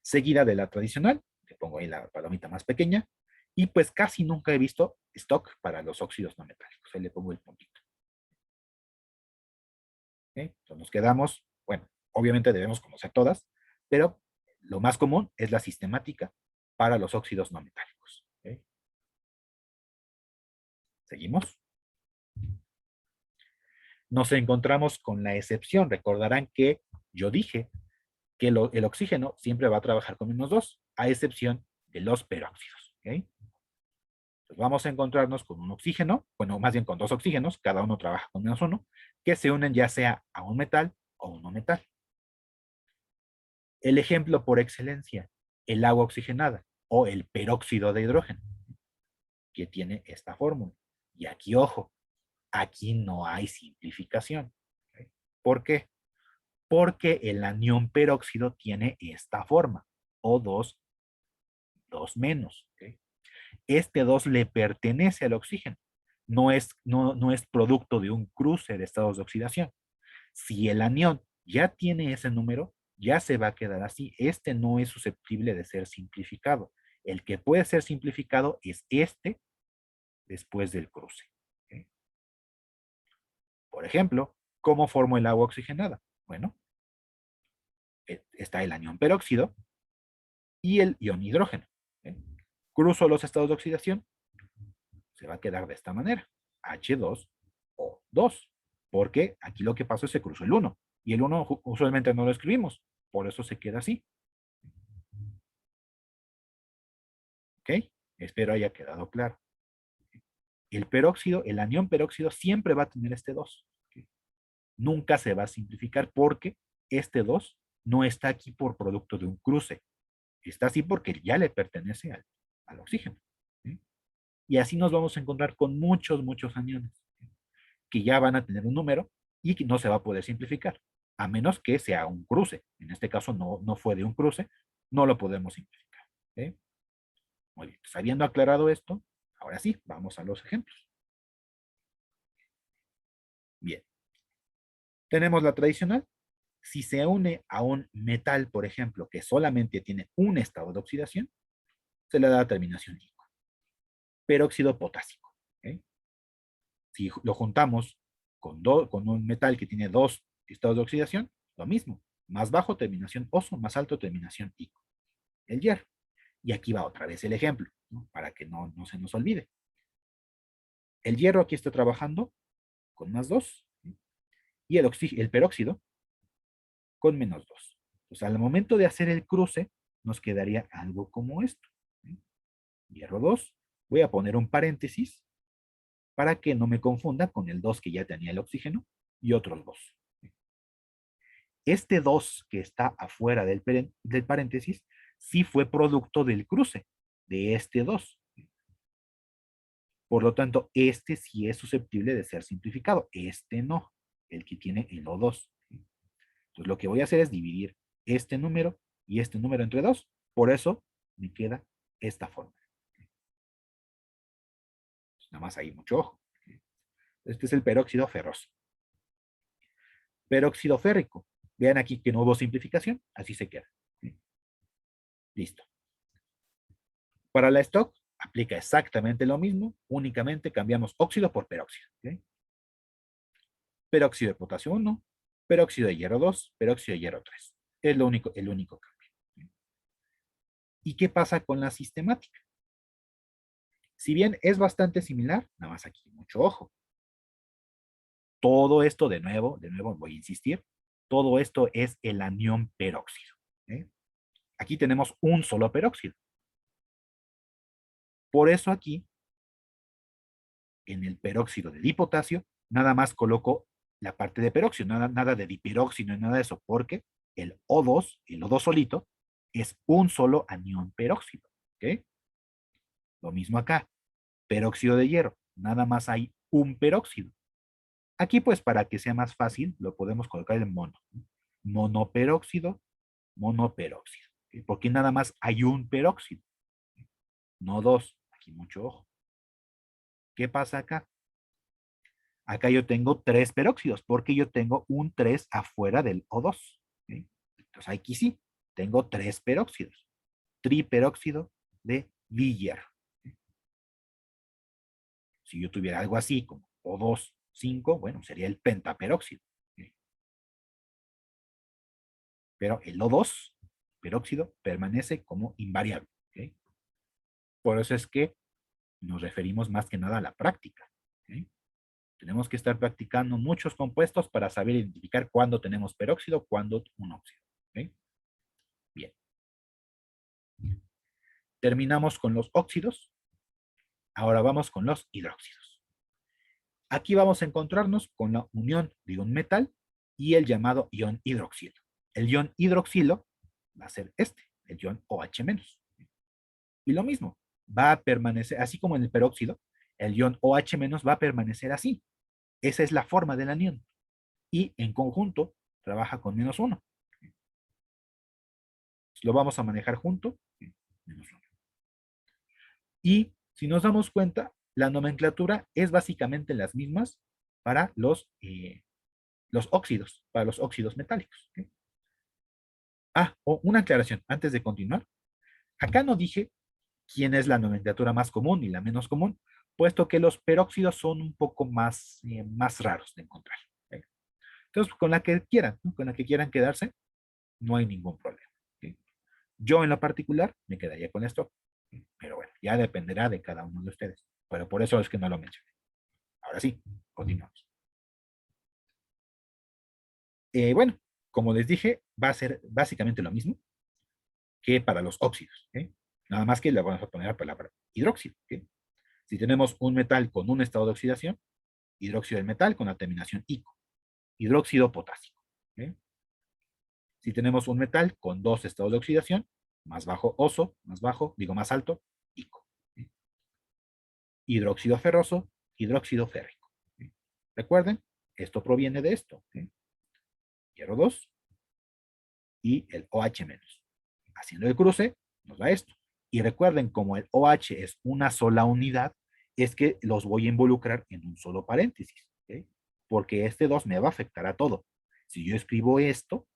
Seguida de la tradicional, le pongo ahí la palomita más pequeña, y pues casi nunca he visto stock para los óxidos no metálicos. Ahí le pongo el puntito. Entonces nos quedamos, bueno, obviamente debemos conocer todas, pero lo más común es la sistemática para los óxidos no metálicos. Seguimos. Nos encontramos con la excepción. Recordarán que yo dije que el oxígeno siempre va a trabajar con menos 2, a excepción de los peróxidos. Entonces vamos a encontrarnos con un oxígeno, bueno, más bien con dos oxígenos, cada uno trabaja con menos 1, que se unen ya sea a un metal o un no metal. El ejemplo por excelencia, el agua oxigenada o el peróxido de hidrógeno, que tiene esta fórmula. Y aquí, ojo, aquí no hay simplificación. ¿Okay? ¿Por qué? Porque el anión peróxido tiene esta forma, O2, 2 menos. ¿Okay? Este 2 le pertenece al oxígeno, no es producto de un cruce de estados de oxidación. Si el anión ya tiene ese número, ya se va a quedar así. Este no es susceptible de ser simplificado. El que puede ser simplificado es este después del cruce. ¿Okay? Por ejemplo, ¿cómo formo el agua oxigenada? Bueno, está el anión peróxido y el ion hidrógeno. ¿Okay? Cruzo los estados de oxidación, se va a quedar de esta manera. H2O2. Porque aquí lo que pasó es que se cruzó el 1. Y el 1 usualmente no lo escribimos. Por eso se queda así. ¿Ok? Espero haya quedado claro. El peróxido, el anión peróxido siempre va a tener este 2. ¿Okay? Nunca se va a simplificar porque este 2 no está aquí por producto de un cruce. Está así porque ya le pertenece al oxígeno. ¿Sí? Y así nos vamos a encontrar con muchos aniones que ya van a tener un número y que no se va a poder simplificar, a menos que sea un cruce. En este caso no fue de un cruce, no lo podemos simplificar. ¿Sí? Muy bien, pues habiendo aclarado esto, ahora sí, vamos a los ejemplos. Bien, tenemos la tradicional. Si se une a un metal, por ejemplo, que solamente tiene un estado de oxidación, se le da la terminación ICO. Peróxido potásico. ¿Okay? Si lo juntamos con un metal que tiene dos estados de oxidación, lo mismo. Más bajo terminación oso, más alto terminación ICO. El hierro. Y aquí va otra vez el ejemplo, ¿no? Para que no se nos olvide. El hierro aquí está trabajando con más 2, ¿sí? Y el peróxido con menos 2. Entonces, al momento de hacer el cruce, nos quedaría algo como esto. ¿Sí? Hierro 2. Voy a poner un paréntesis para que no me confunda con el 2 que ya tenía el oxígeno y otros 2. Este 2 que está afuera del paréntesis sí fue producto del cruce de este 2. Por lo tanto, este sí es susceptible de ser simplificado. Este no, el que tiene el O2. Entonces, lo que voy a hacer es dividir este número y este número entre 2. Por eso me queda esta forma. Pues nada más ahí, mucho ojo. Este es el peróxido ferroso. Peróxido férrico. Vean aquí que no hubo simplificación, así se queda. Listo. Para la stock, aplica exactamente lo mismo, únicamente cambiamos óxido por peróxido. ¿Okay? Peróxido de potasio 1, peróxido de hierro 2, peróxido de hierro 3. Es el único cambio. ¿Okay? ¿Y qué pasa con la sistemática? Si bien es bastante similar, nada más aquí, mucho ojo. Todo esto, de nuevo voy a insistir, todo esto es el anión peróxido. ¿Okay? Aquí tenemos un solo peróxido. Por eso aquí, en el peróxido de dipotasio, nada más coloco la parte de peróxido, nada de diperóxido, nada de eso, porque el O2 solito, es un solo anión peróxido. ¿Ok? Lo mismo acá, peróxido de hierro, nada más hay un peróxido. Aquí, pues, para que sea más fácil, lo podemos colocar en mono. Monoperóxido, monoperóxido. ¿Okay? Porque nada más hay un peróxido, no dos. Aquí mucho ojo. ¿Qué pasa acá? Acá yo tengo 3 peróxidos, porque yo tengo un 3 afuera del O2. ¿Okay? Entonces aquí sí, tengo 3 peróxidos. Triperóxido de dihierro. ¿Okay? Si yo tuviera algo así como O2, 5, bueno, sería el pentaperóxido. ¿Okay? Pero el O2, peróxido, permanece como invariable. ¿Okay? Por eso es que nos referimos más que nada a la práctica. ¿Okay? Tenemos que estar practicando muchos compuestos para saber identificar cuándo tenemos peróxido, cuándo un óxido. ¿Okay? Bien. Terminamos con los óxidos. Ahora vamos con los hidróxidos. Aquí vamos a encontrarnos con la unión de un metal y el llamado ion hidroxilo. El ion hidroxilo va a ser este, el ion OH-. Y lo mismo, va a permanecer, así como en el peróxido, el ion OH- va a permanecer así. Esa es la forma del anión. Y en conjunto trabaja con -1. Lo vamos a manejar junto, -1. Y si nos damos cuenta, la nomenclatura es básicamente las mismas para los óxidos, para los óxidos metálicos. ¿Okay? Una aclaración antes de continuar. Acá no dije quién es la nomenclatura más común y la menos común, puesto que los peróxidos son un poco más raros de encontrar. ¿Okay? Entonces, con la que quieran, ¿no? Con la que quieran quedarse, no hay ningún problema. ¿Okay? Yo en lo particular me quedaría con esto, pero bueno, ya dependerá de cada uno de ustedes. Pero por eso es que no lo mencioné. Ahora sí, continuamos. Bueno, como les dije, va a ser básicamente lo mismo que para los óxidos. ¿Okay? Nada más que le vamos a poner la palabra hidróxido. ¿Okay? Si tenemos un metal con un estado de oxidación, hidróxido del metal con la terminación ico. Hidróxido potásico. ¿Okay? Si tenemos un metal con dos estados de oxidación, más bajo oso, más bajo, digo más alto, ico. ¿Okay? Hidróxido ferroso, hidróxido férrico. ¿Okay? Recuerden, esto proviene de esto. ¿Okay? Hierro 2 y el OH-. Haciendo el cruce, nos da esto. Y recuerden, como el OH es una sola unidad, es que los voy a involucrar en un solo paréntesis. ¿Okay? Porque este 2 me va a afectar a todo. Si yo escribo esto,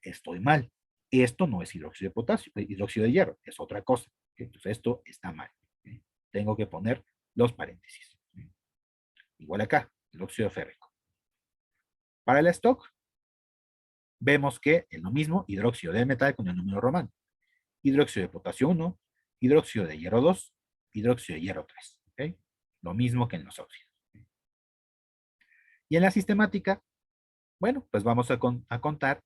estoy mal. Esto no es hidróxido de potasio, hidróxido de hierro, es otra cosa. ¿Okay? Entonces esto está mal. ¿Okay? Tengo que poner los paréntesis. ¿Okay? Igual acá, hidróxido férrico. Para el stock, vemos que es lo mismo, hidróxido de metal con el número romano. Hidróxido de potasio 1, hidróxido de hierro 2, hidróxido de hierro 3. ¿Okay? Lo mismo que en los óxidos. ¿Okay? Y en la sistemática, bueno, pues vamos a contar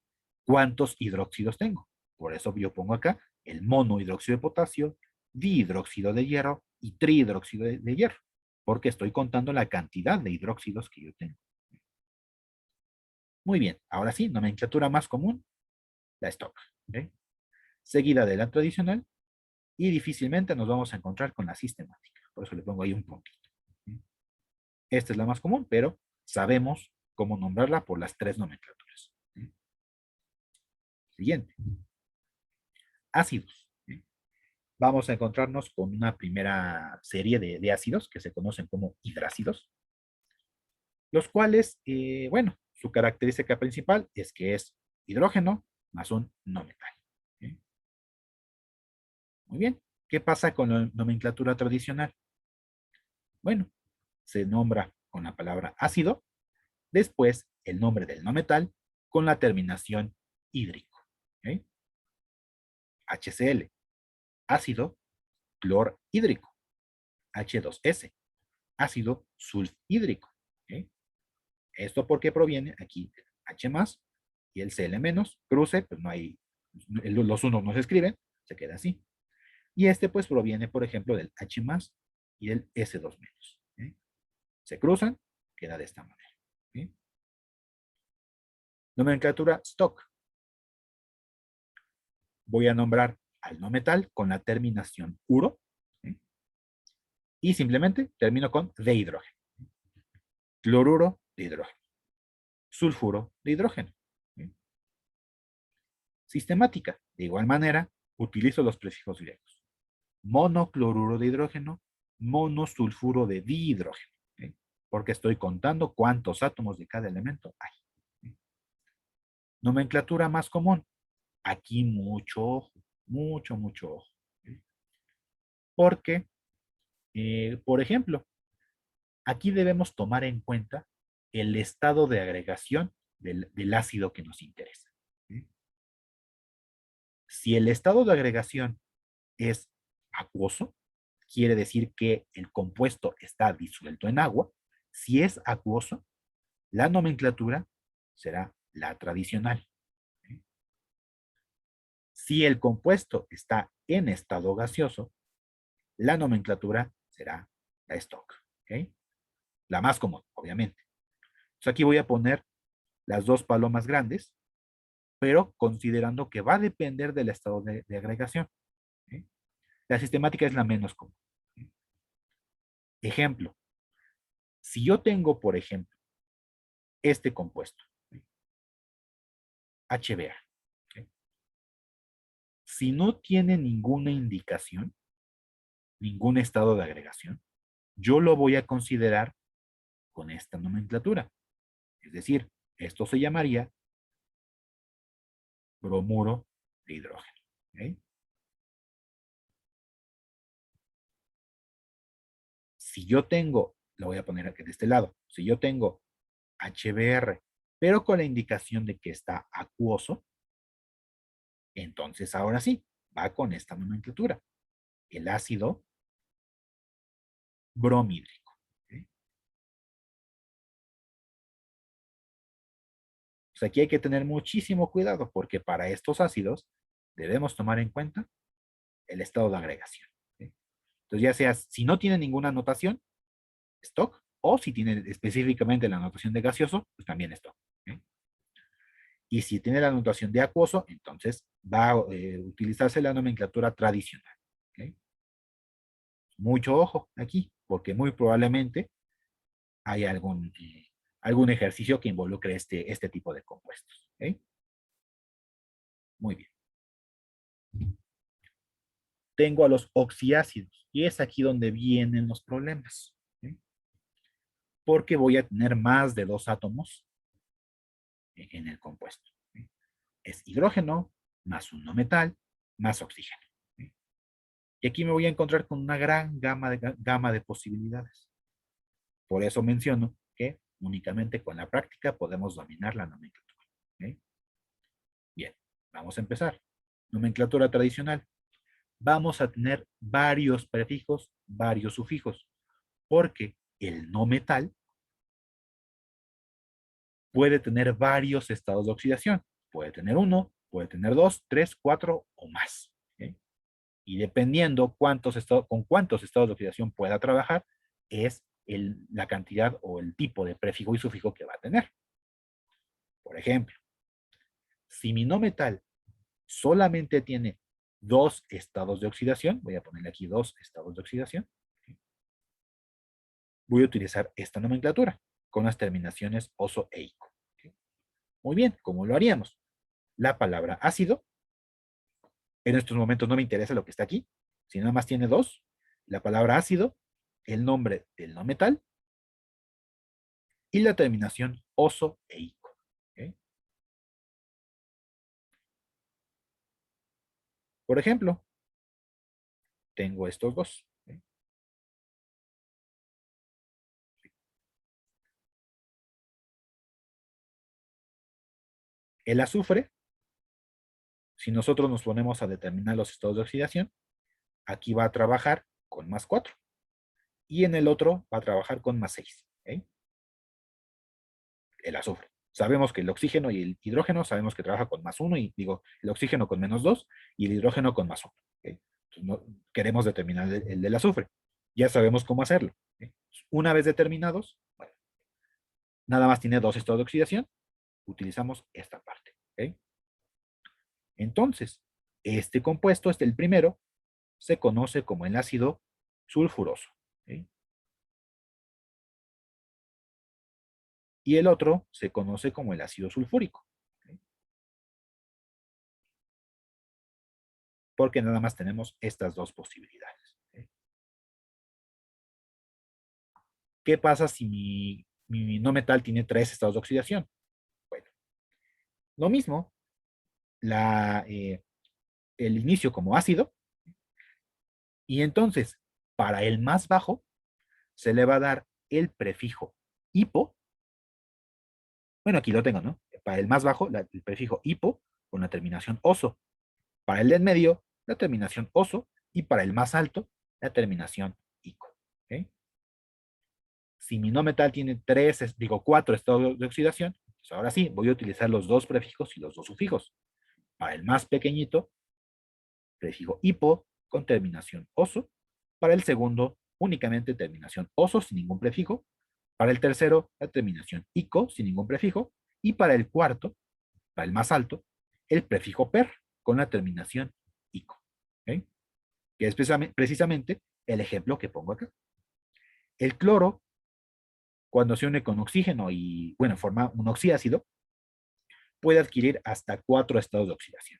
cuántos hidróxidos tengo. Por eso yo pongo acá el monohidróxido de potasio, dihidróxido de hierro y trihidróxido de hierro, porque estoy contando la cantidad de hidróxidos que yo tengo. Muy bien, ahora sí, nomenclatura más común, la stock. ¿Okay? Seguida de la tradicional, y difícilmente nos vamos a encontrar con la sistemática. Por eso le pongo ahí un puntito. Esta es la más común, pero sabemos cómo nombrarla por las tres nomenclaturas. Siguiente. Ácidos. Vamos a encontrarnos con una primera serie de ácidos que se conocen como hidrácidos, los cuales, bueno, su característica principal es que es hidrógeno más un no metal. Muy bien. ¿Qué pasa con la nomenclatura tradicional? Bueno, se nombra con la palabra ácido, después el nombre del no metal con la terminación hídrico. ¿Okay? HCl, ácido clorhídrico. H2S, ácido sulfhídrico. ¿Okay? Esto porque proviene aquí H más y el Cl menos, cruce, pues no hay, los unos no se escriben, se queda así. Y este pues proviene, por ejemplo, del H más y el S2 menos. ¿Okay? Se cruzan, queda de esta manera. ¿Okay? Nomenclatura stock. Voy a nombrar al no metal con la terminación uro. ¿Sí? Y simplemente termino con de hidrógeno. Cloruro de hidrógeno. Sulfuro de hidrógeno. ¿Sí? Sistemática. De igual manera, utilizo los prefijos griegos. Monocloruro de hidrógeno, monosulfuro de dihidrógeno. ¿Sí? Porque estoy contando cuántos átomos de cada elemento hay. ¿Sí? Nomenclatura más común. Aquí mucho ojo, mucho ojo. ¿Sí? Porque, por ejemplo, aquí debemos tomar en cuenta el estado de agregación del ácido que nos interesa. ¿Sí? Si el estado de agregación es acuoso, quiere decir que el compuesto está disuelto en agua. Si es acuoso, la nomenclatura será la tradicional. ¿Sí? Si el compuesto está en estado gaseoso, la nomenclatura será la stock. ¿Okay? La más común, obviamente. Entonces aquí voy a poner las dos palomas grandes pero considerando que va a depender del estado de agregación. ¿Sí? La sistemática es la menos común. ¿Sí? Ejemplo, si yo tengo, por ejemplo, este compuesto, ¿sí? HBA, ¿sí? Si no tiene ninguna indicación, ningún estado de agregación, yo lo voy a considerar con esta nomenclatura. Es decir, esto se llamaría bromuro de hidrógeno. ¿Okay? Si yo tengo, lo voy a poner aquí de este lado, si yo tengo HBr, pero con la indicación de que está acuoso, entonces ahora sí, va con esta nomenclatura. El ácido bromídrico. ¿Okay? Pues aquí hay que tener muchísimo cuidado porque para estos ácidos debemos tomar en cuenta el estado de agregación. ¿Okay? Entonces ya sea, si no tiene ninguna anotación, stock, o si tiene específicamente la anotación de gaseoso, pues también stock. ¿Okay? Y si tiene la anotación de acuoso, entonces va a utilizarse la nomenclatura tradicional. ¿Okay? Mucho ojo aquí, porque muy probablemente hay algún ejercicio que involucre este tipo de compuestos. ¿Okay? Muy bien. Tengo a los oxiácidos, y es aquí donde vienen los problemas. ¿Okay? Porque voy a tener más de dos átomos en el compuesto. ¿Okay? Es hidrógeno más un no metal más oxígeno. ¿Okay? Y aquí me voy a encontrar con una gran gama de posibilidades. Por eso menciono que únicamente con la práctica podemos dominar la nomenclatura. ¿Okay? Bien, vamos a empezar. Nomenclatura tradicional. Vamos a tener varios prefijos, varios sufijos, porque el no metal puede tener varios estados de oxidación. Puede tener uno, puede tener dos, tres, cuatro o más. ¿Okay? Y dependiendo con cuántos estados de oxidación pueda trabajar, es la cantidad o el tipo de prefijo y sufijo que va a tener. Por ejemplo, si mi no metal solamente tiene dos estados de oxidación, voy a ponerle aquí dos estados de oxidación, voy a utilizar esta nomenclatura con las terminaciones oso e ico. Muy bien, ¿cómo lo haríamos? La palabra ácido, en estos momentos no me interesa lo que está aquí, si nada más tiene dos, la palabra ácido, el nombre del no metal y la terminación oso e ico. ¿Okay? Por ejemplo, tengo estos dos. ¿Okay? El azufre, si nosotros nos ponemos a determinar los estados de oxidación, aquí va a trabajar con más 4 y en el otro va a trabajar con más 6. ¿Okay? El azufre. Sabemos que el oxígeno y el hidrógeno sabemos que trabaja con más 1 y digo, el oxígeno con menos 2 y el hidrógeno con más 1. ¿Okay? Entonces, no, queremos determinar el del azufre. Ya sabemos cómo hacerlo. ¿Okay? Una vez determinados, bueno, nada más tiene dos estados de oxidación, utilizamos esta parte. ¿Okay? Entonces, este compuesto, el primero, se conoce como el ácido sulfuroso. ¿Okay? Y el otro se conoce como el ácido sulfúrico. ¿Okay? Porque nada más tenemos estas dos posibilidades. ¿Okay? ¿Qué pasa si mi no metal tiene tres estados de oxidación? Bueno, lo mismo, el inicio como ácido, y entonces, para el más bajo, se le va a dar el prefijo hipo. Bueno, aquí lo tengo, ¿no? Para el más bajo, el prefijo hipo con la terminación oso. Para el de en medio, la terminación oso. Y para el más alto, la terminación ico. ¿Okay? Si mi no metal tiene cuatro estados de oxidación, pues ahora sí, voy a utilizar los dos prefijos y los dos sufijos. Para el más pequeñito, prefijo hipo con terminación oso. Para el segundo, únicamente terminación oso sin ningún prefijo. Para el tercero, la terminación ico sin ningún prefijo. Y para el cuarto, para el más alto, el prefijo per con la terminación ico, ¿ok? Que es precisamente el ejemplo que pongo acá. El cloro, cuando se une con oxígeno y, bueno, forma un oxiácido, puede adquirir hasta 4 estados de oxidación,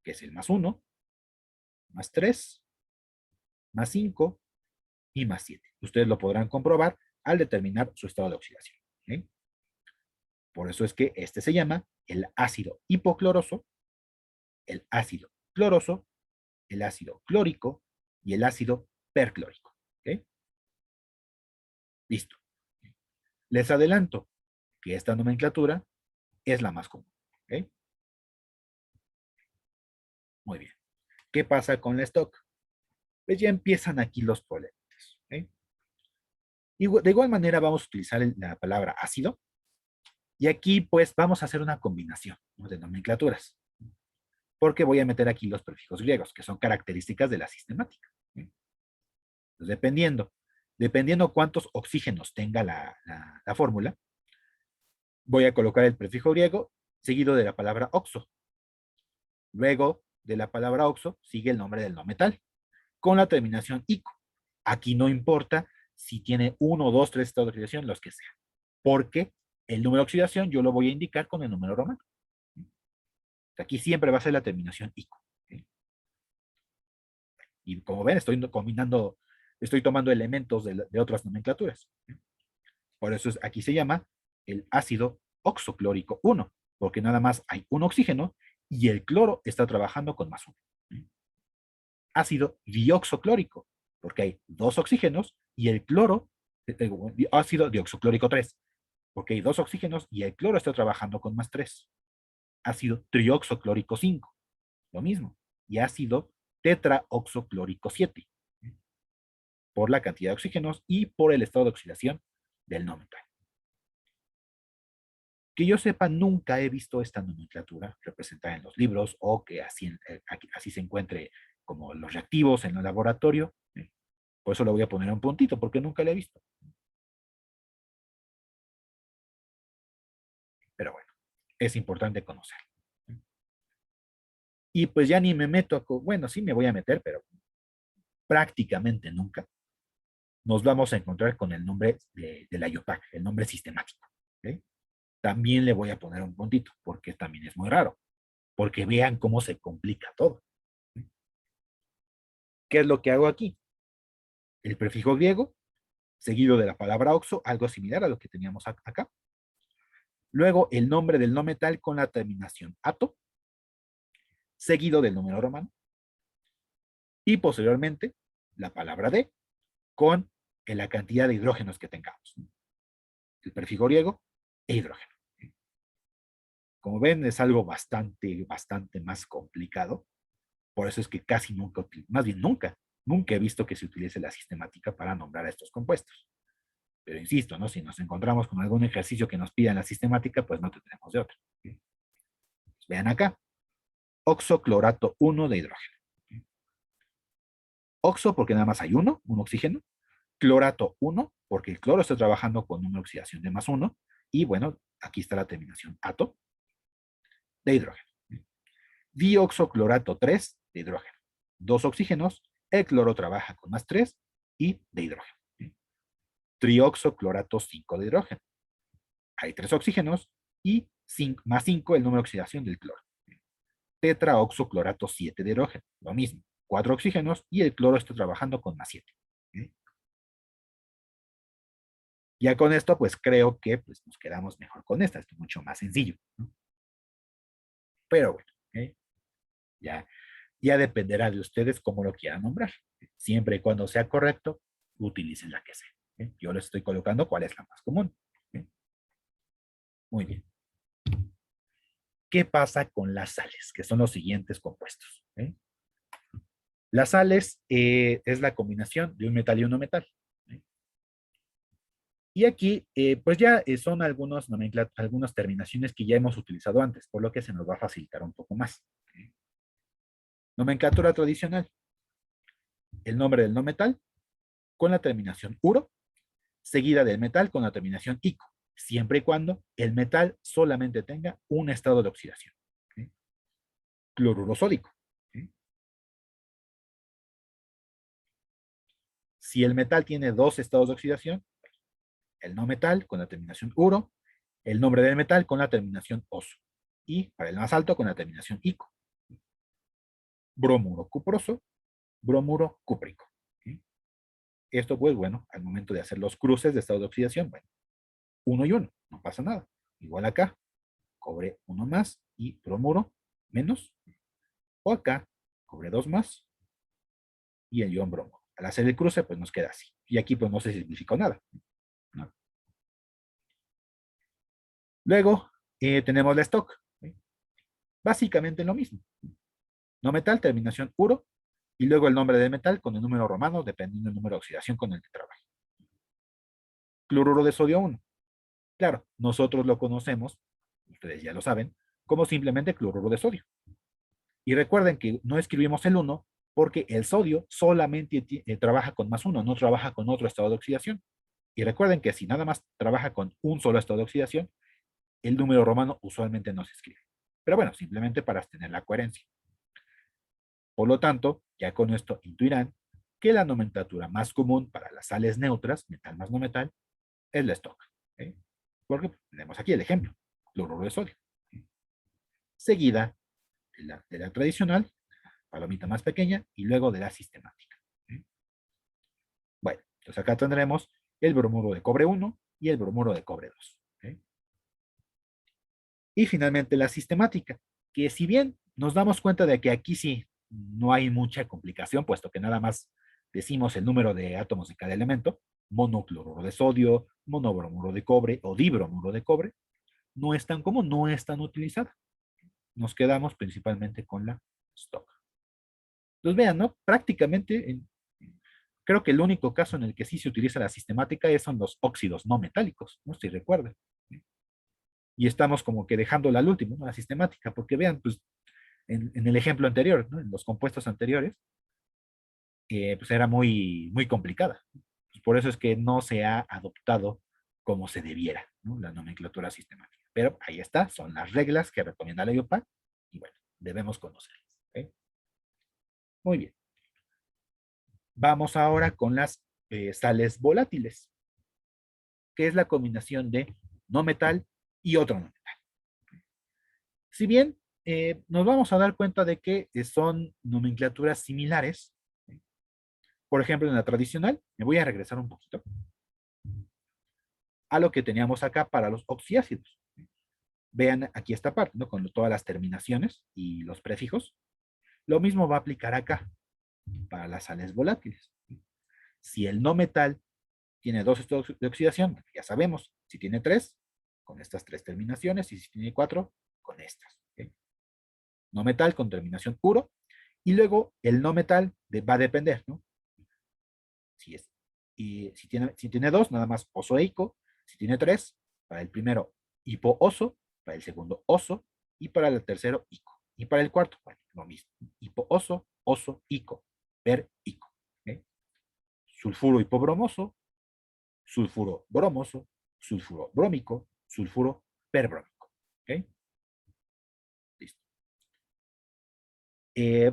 que es el +1, +3, +5 y +7. Ustedes lo podrán comprobar al determinar su estado de oxidación. ¿Okay? Por eso es que este se llama el ácido hipocloroso, el ácido cloroso, el ácido clórico y el ácido perclórico. ¿Okay? Listo. Les adelanto que esta nomenclatura es la más común. ¿Okay? Muy bien. ¿Qué pasa con la stock? Pues ya empiezan aquí los problemas. ¿Okay? De igual manera vamos a utilizar la palabra ácido y aquí pues vamos a hacer una combinación, ¿no?, de nomenclaturas, porque voy a meter aquí los prefijos griegos, que son características de la sistemática. ¿Sí? Entonces, dependiendo cuántos oxígenos tenga la fórmula, voy a colocar el prefijo griego seguido de la palabra oxo. Luego de la palabra oxo sigue el nombre del no metal, con la terminación ico. Aquí no importa si tiene 1, 2, 3 estados de oxidación, los que sean, porque el número de oxidación yo lo voy a indicar con el número romano. Aquí siempre va a ser la terminación ico. ¿Sí? Y como ven, estoy tomando elementos de otras nomenclaturas. ¿Sí? Por eso aquí se llama el ácido oxoclórico 1, porque nada más hay un oxígeno y el cloro está trabajando con +1. ¿Sí? Ácido dioxoclórico, porque hay 2 oxígenos y el cloro, ácido dioxoclórico 3, porque hay 2 oxígenos y el cloro está trabajando con +3. Ácido trioxoclórico 5, lo mismo. Y ácido tetraoxoclórico 7, por la cantidad de oxígenos y por el estado de oxidación del no metal. Que yo sepa, nunca he visto esta nomenclatura representada en los libros o que así se encuentre como los reactivos en el laboratorio. Por eso le voy a poner un puntito, porque nunca la he visto. Pero bueno, es importante conocer. Y pues ya ni me meto bueno, sí me voy a meter, pero prácticamente nunca nos vamos a encontrar con el nombre de la IUPAC, el nombre sistemático. ¿Okay? También le voy a poner un puntito, porque también es muy raro, porque vean cómo se complica todo. ¿Qué es lo que hago aquí? El prefijo griego, seguido de la palabra oxo, algo similar a lo que teníamos acá. Luego el nombre del no metal con la terminación ato, seguido del número romano. Y posteriormente la palabra de con la cantidad de hidrógenos que tengamos. El prefijo griego e hidrógeno. Como ven, es algo bastante más complicado. Por eso es que casi nunca, más bien nunca he visto que se utilice la sistemática para nombrar a estos compuestos. Pero insisto, ¿no? Si nos encontramos con algún ejercicio que nos pida la sistemática, pues no tendremos de otra. Pues vean acá, oxoclorato 1 de hidrógeno. Oxo porque nada más hay un oxígeno. Clorato 1 porque el cloro está trabajando con una oxidación de +1. Y bueno, aquí está la terminación ato de hidrógeno. Dioxoclorato 3 de hidrógeno. 2 oxígenos, el cloro trabaja con +3 y de hidrógeno. Trioxoclorato 5 de hidrógeno. Hay 3 oxígenos y +5 el número de oxidación del cloro. Tetraoxoclorato 7 de hidrógeno. Lo mismo, 4 oxígenos y el cloro está trabajando con +7. Ya con esto, pues creo que pues, nos quedamos mejor con esta. Esto es mucho más sencillo. ¿No? Pero bueno, ya dependerá de ustedes cómo lo quieran nombrar. Siempre y cuando sea correcto, utilicen la que sea. Yo les estoy colocando cuál es la más común. Muy bien. ¿Qué pasa con las sales? Que son los siguientes compuestos. Las sales es la combinación de un metal y un no metal. Y aquí, pues ya son algunas terminaciones que ya hemos utilizado antes, por lo que se nos va a facilitar un poco más. Nomenclatura tradicional. El nombre del no metal con la terminación uro, seguida del metal con la terminación ico, siempre y cuando el metal solamente tenga un estado de oxidación. cloruro sódico. ¿Sí? Si el metal tiene dos estados de oxidación, el no metal con la terminación uro, el nombre del metal con la terminación oso, y para el más alto con la terminación ico. Bromuro cuproso, bromuro cúprico. ¿Sí? Esto, pues bueno, al momento de hacer los cruces de estado de oxidación, bueno, uno y uno, no pasa nada. Igual acá, cobre uno más y bromuro menos, o acá, cobre dos más y el ion bromo. Al hacer el cruce, pues nos queda así. Y aquí pues no se significó nada. ¿No? Luego tenemos la stock. ¿Sí? Básicamente lo mismo. No metal, terminación uro, y luego el nombre de metal con el número romano, dependiendo del número de oxidación con el que trabaje. Cloruro de sodio 1. Claro, nosotros lo conocemos, ustedes ya lo saben, como simplemente cloruro de sodio. Y recuerden que no escribimos el 1 porque el sodio solamente trabaja con más uno, no trabaja con otro estado de oxidación. Y recuerden que si nada más trabaja con un solo estado de oxidación, el número romano usualmente no se escribe. Pero bueno, simplemente para tener la coherencia. Por lo tanto, ya con esto intuirán que la nomenclatura más común para las sales neutras, metal más no metal, es la stock. ¿Sí? Porque tenemos aquí el ejemplo, cloruro de sodio. ¿Sí? Seguida de la tradicional, palomita más pequeña, y luego de la sistemática. ¿Sí? Bueno, entonces acá tendremos el bromuro de cobre 1 y el bromuro de cobre 2. ¿Sí? Y finalmente la sistemática, que si bien nos damos cuenta de que aquí sí no hay mucha complicación, puesto que nada más decimos el número de átomos de cada elemento, monocloruro de sodio, monobromuro de cobre o dibromuro de cobre, no es tan común, no es tan utilizada. Nos quedamos principalmente con la stock. Entonces vean, ¿no? Prácticamente, creo que el único caso en el que sí se utiliza la sistemática son los óxidos no metálicos, ¿no? Si recuerdan. Y estamos como que dejándola al último, ¿no? La sistemática, porque vean, pues en el ejemplo anterior, ¿no? En los compuestos anteriores, pues era muy, muy complicada. Pues por eso es que no se ha adoptado como se debiera, ¿no? La nomenclatura sistemática. Pero ahí está, son las reglas que recomienda la IUPAC y bueno, debemos conocerlas. ¿Okay? Muy bien. Vamos ahora con las sales volátiles, que es la combinación de no metal y otro no metal. Si bien nos vamos a dar cuenta de que son nomenclaturas similares, por ejemplo, en la tradicional, me voy a regresar un poquito a lo que teníamos acá para los oxiácidos. Vean aquí esta parte, ¿no? Con todas las terminaciones y los prefijos. Lo mismo va a aplicar acá para las sales volátiles. Si el no metal tiene dos estados de oxidación, ya sabemos, si tiene tres, con estas tres terminaciones, y si tiene cuatro, con estas. ¿Okay? No metal con terminación puro, y luego el no metal va a depender, ¿no? Si es, y si tiene dos, nada más oso-eico. Si tiene tres, para el primero hipo-oso, para el segundo oso, y para el tercero ico. Y para el cuarto, bueno, lo mismo. Hipo-oso, oso-ico, per-ico. ¿Okay? Sulfuro hipobromoso, sulfuro bromoso, sulfuro brómico, sulfuro perbrómico. ¿Okay? Listo. Eh,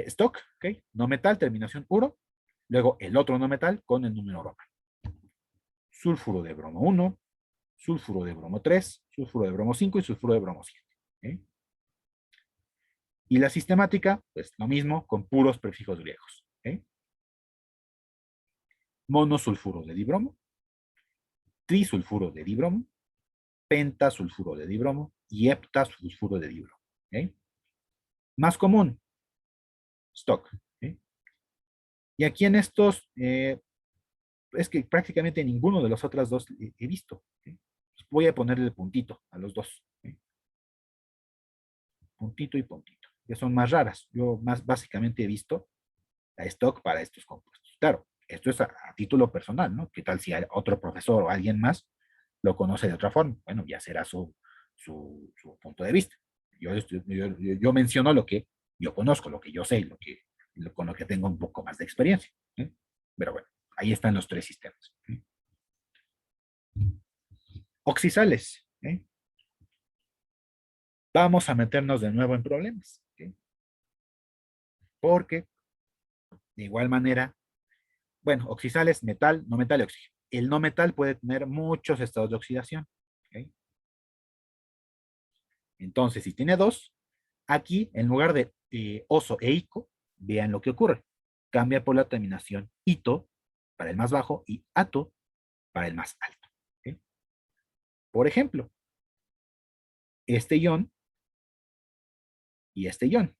stock, ¿okay? No metal, terminación uro. Luego el otro no metal con el número romano. Sulfuro de bromo 1, sulfuro de bromo 3, sulfuro de bromo 5 y sulfuro de bromo 7. ¿Okay? Y la sistemática, pues lo mismo con puros prefijos griegos. ¿Okay? Monosulfuro de dibromo, trisulfuro de dibromo, pentasulfuro de dibromo y heptasulfuro de dibromo. ¿Okay? Más común, stock. ¿Okay? Y aquí en estos, es que prácticamente ninguno de los otros dos he visto. ¿Okay? Voy a ponerle el puntito a los dos. ¿Okay? Puntito y puntito, que son más raras. Yo más básicamente he visto la stock para estos compuestos. Claro, esto es a título personal, ¿no? ¿Qué tal si otro profesor o alguien más lo conoce de otra forma? Bueno, ya será su punto de vista. Yo menciono lo que yo conozco, lo que yo sé, con lo que tengo un poco más de experiencia. ¿Sí? Pero bueno, ahí están los tres sistemas. ¿Sí? Oxisales. ¿Sí? Vamos a meternos de nuevo en problemas. ¿Sí? porque de igual manera, bueno, oxidales, metal, no metal y oxígeno. El no metal puede tener muchos estados de oxidación. ¿Ok? Entonces, si tiene dos, aquí en lugar de oso e ico, vean lo que ocurre. Cambia por la terminación ito para el más bajo y ato para el más alto. ¿Ok? Por ejemplo, este ion y este ion.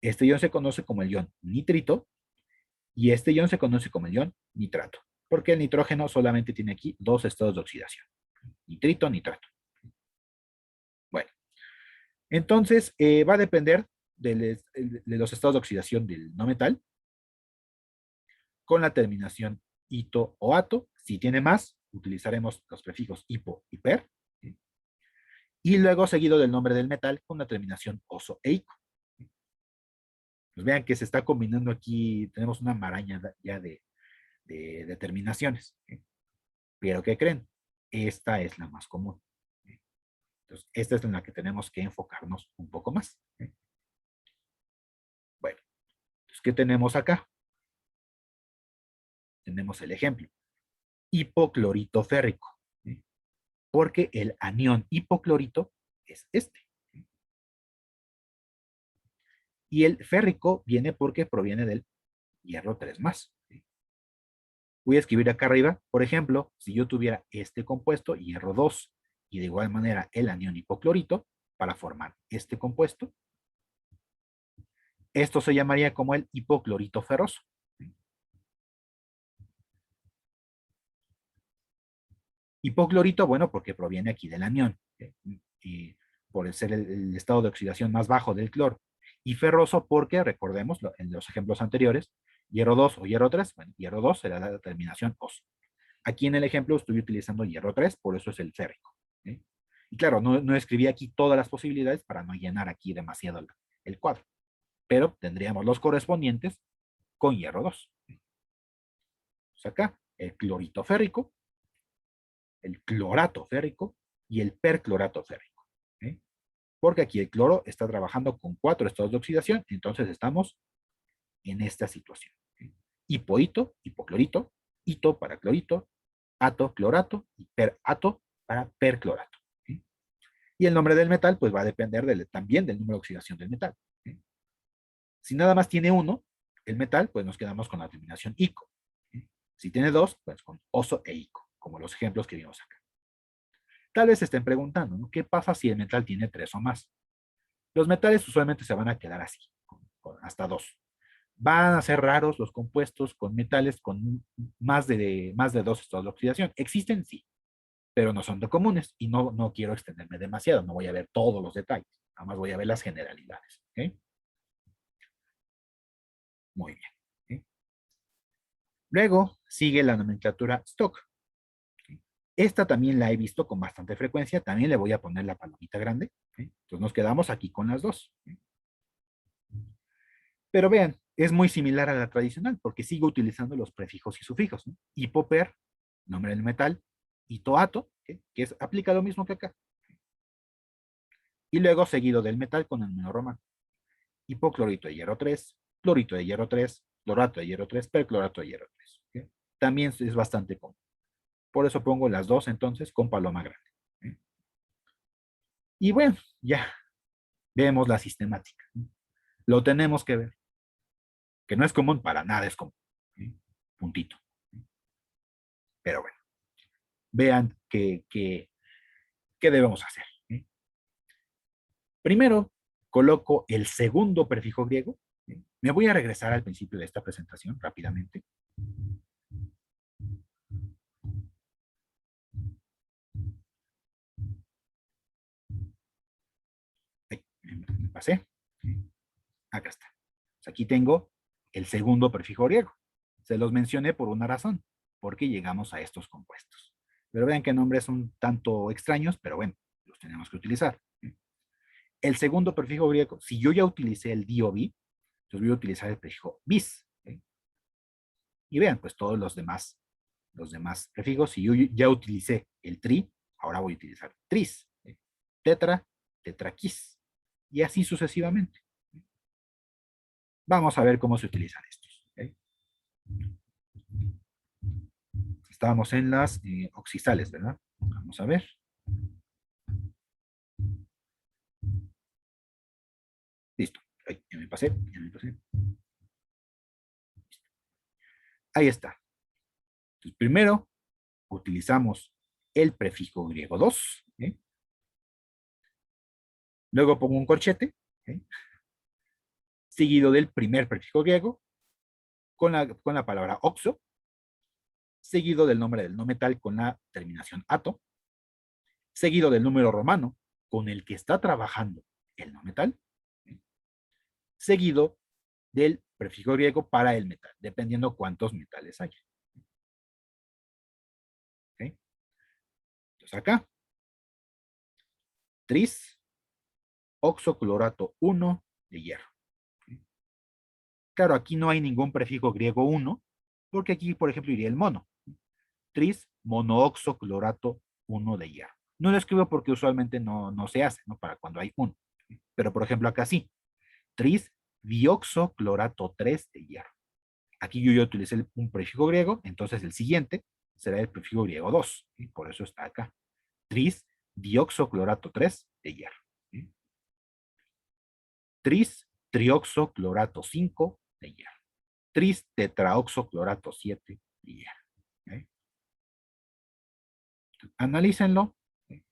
Este ion se conoce como el ion nitrito y este ion se conoce como el ion nitrato, porque el nitrógeno solamente tiene aquí dos estados de oxidación, nitrito, nitrato. Bueno, entonces va a depender de los estados de oxidación del no metal con la terminación ito o ato. Si tiene más, utilizaremos los prefijos hipo y per. ¿Sí? Y luego seguido del nombre del metal con la terminación oso e ico. Pues vean que se está combinando aquí, tenemos una maraña ya de terminaciones. ¿Sí? Pero ¿qué creen? Esta es la más común. ¿Sí? Entonces, esta es en la que tenemos que enfocarnos un poco más. ¿Sí? Bueno, entonces, ¿qué tenemos acá? Tenemos el ejemplo. Hipoclorito férrico. ¿Sí? Porque el anión hipoclorito es este. ¿Sí? Y el férrico viene porque proviene del hierro 3 más. ¿Sí? Voy a escribir acá arriba, por ejemplo, si yo tuviera este compuesto, hierro 2, y de igual manera el anión hipoclorito, para formar este compuesto, esto se llamaría como el hipoclorito ferroso. Hipoclorito, bueno, porque proviene aquí del anión, y por ser el estado de oxidación más bajo del cloro. Y ferroso porque, recordemos, en los ejemplos anteriores, hierro 2 o hierro 3, bueno, hierro 2 será la terminación oso. Aquí en el ejemplo estoy utilizando hierro 3, por eso es el férrico. ¿Sí? Y claro, no escribí aquí todas las posibilidades para no llenar aquí demasiado el cuadro, pero tendríamos los correspondientes con hierro 2. Pues acá, el clorito férrico, el clorato férrico y el perclorato férrico. ¿Sí? Porque aquí el cloro está trabajando con 4 estados de oxidación, entonces estamos en esta situación. ¿Sí? Hipoito, hipoclorito, hito para clorito, ato, clorato y perato para perclorato. ¿Sí? Y el nombre del metal pues va a depender también del número de oxidación del metal. ¿Sí? Si nada más tiene uno, el metal, pues nos quedamos con la terminación ico. ¿Sí? Si tiene dos, pues con oso e ico, como los ejemplos que vimos acá. Tal vez se estén preguntando, ¿no? ¿Qué pasa si el metal tiene 3 o más? Los metales usualmente se van a quedar así, con hasta 2. Van a ser raros los compuestos con metales con más de 2 estados de oxidación. Existen, sí, pero no son de comunes y no quiero extenderme demasiado, no voy a ver todos los detalles, nada más voy a ver las generalidades. ¿Okay? Muy bien. ¿Okay? Luego sigue la nomenclatura stock. ¿Okay? Esta también la he visto con bastante frecuencia, también le voy a poner la palomita grande. ¿Okay? Entonces nos quedamos aquí con las dos. ¿Okay? Pero vean, es muy similar a la tradicional porque sigo utilizando los prefijos y sufijos. ¿No? Hipoper, nombre del metal, hitoato, ¿okay? Que aplica lo mismo que acá. Y luego seguido del metal con el número romano. Hipoclorito de hierro 3, clorito de hierro 3, clorato de hierro 3, perclorato de hierro 3. ¿Okay? También es bastante común. Por eso pongo las dos entonces con paloma grande. ¿Okay? Y bueno, ya vemos la sistemática. ¿No? Lo tenemos que ver. Que no es común, para nada es común. ¿Okay? Puntito. Pero bueno, vean qué debemos hacer. ¿Okay? Primero, coloco el segundo prefijo griego. ¿Okay? Me voy a regresar al principio de esta presentación rápidamente. Me pasé. Acá está. Pues aquí tengo el segundo prefijo griego. Se los mencioné por una razón, porque llegamos a estos compuestos. Pero vean que nombres son tanto extraños, pero bueno, los tenemos que utilizar. El segundo prefijo griego, si yo ya utilicé el di o bi, entonces voy a utilizar el prefijo bis. ¿Okay? Y vean, pues todos los demás prefijos, si yo ya utilicé el tri, ahora voy a utilizar tris, ¿okay? Tetra, tetraquis, y así sucesivamente. Vamos a ver cómo se utilizan estos. ¿Ok? Estábamos en las oxidales, ¿verdad? Vamos a ver. Listo. Ay, ya me pasé, ya me pasé. Ahí está. Entonces, primero utilizamos el prefijo griego 2. ¿Ok? Luego pongo un corchete, ¿ok? Seguido del primer prefijo griego con la palabra oxo, seguido del nombre del no metal con la terminación ato, seguido del número romano con el que está trabajando el no metal, ¿ok? Seguido del prefijo griego para el metal, dependiendo cuántos metales haya. ¿Ok? Entonces acá, tris, oxoclorato 1 de hierro. ¿Ok? Claro, aquí no hay ningún prefijo griego 1, porque aquí, por ejemplo, iría el mono. Tris, monooxoclorato 1 de hierro. No lo escribo porque usualmente no se hace, ¿no? Para cuando hay uno. Pero, por ejemplo, acá sí. Tris, dioxoclorato 3 de hierro. Aquí yo ya utilicé un prefijo griego, entonces el siguiente será el prefijo griego 2. ¿Sí? Por eso está acá. Tris, dioxoclorato 3 de hierro. ¿Sí? Tris, trioxoclorato 5 de hierro. Tris, tetraoxoclorato 7 de hierro. ¿Sí? Analícenlo. ¿Sí?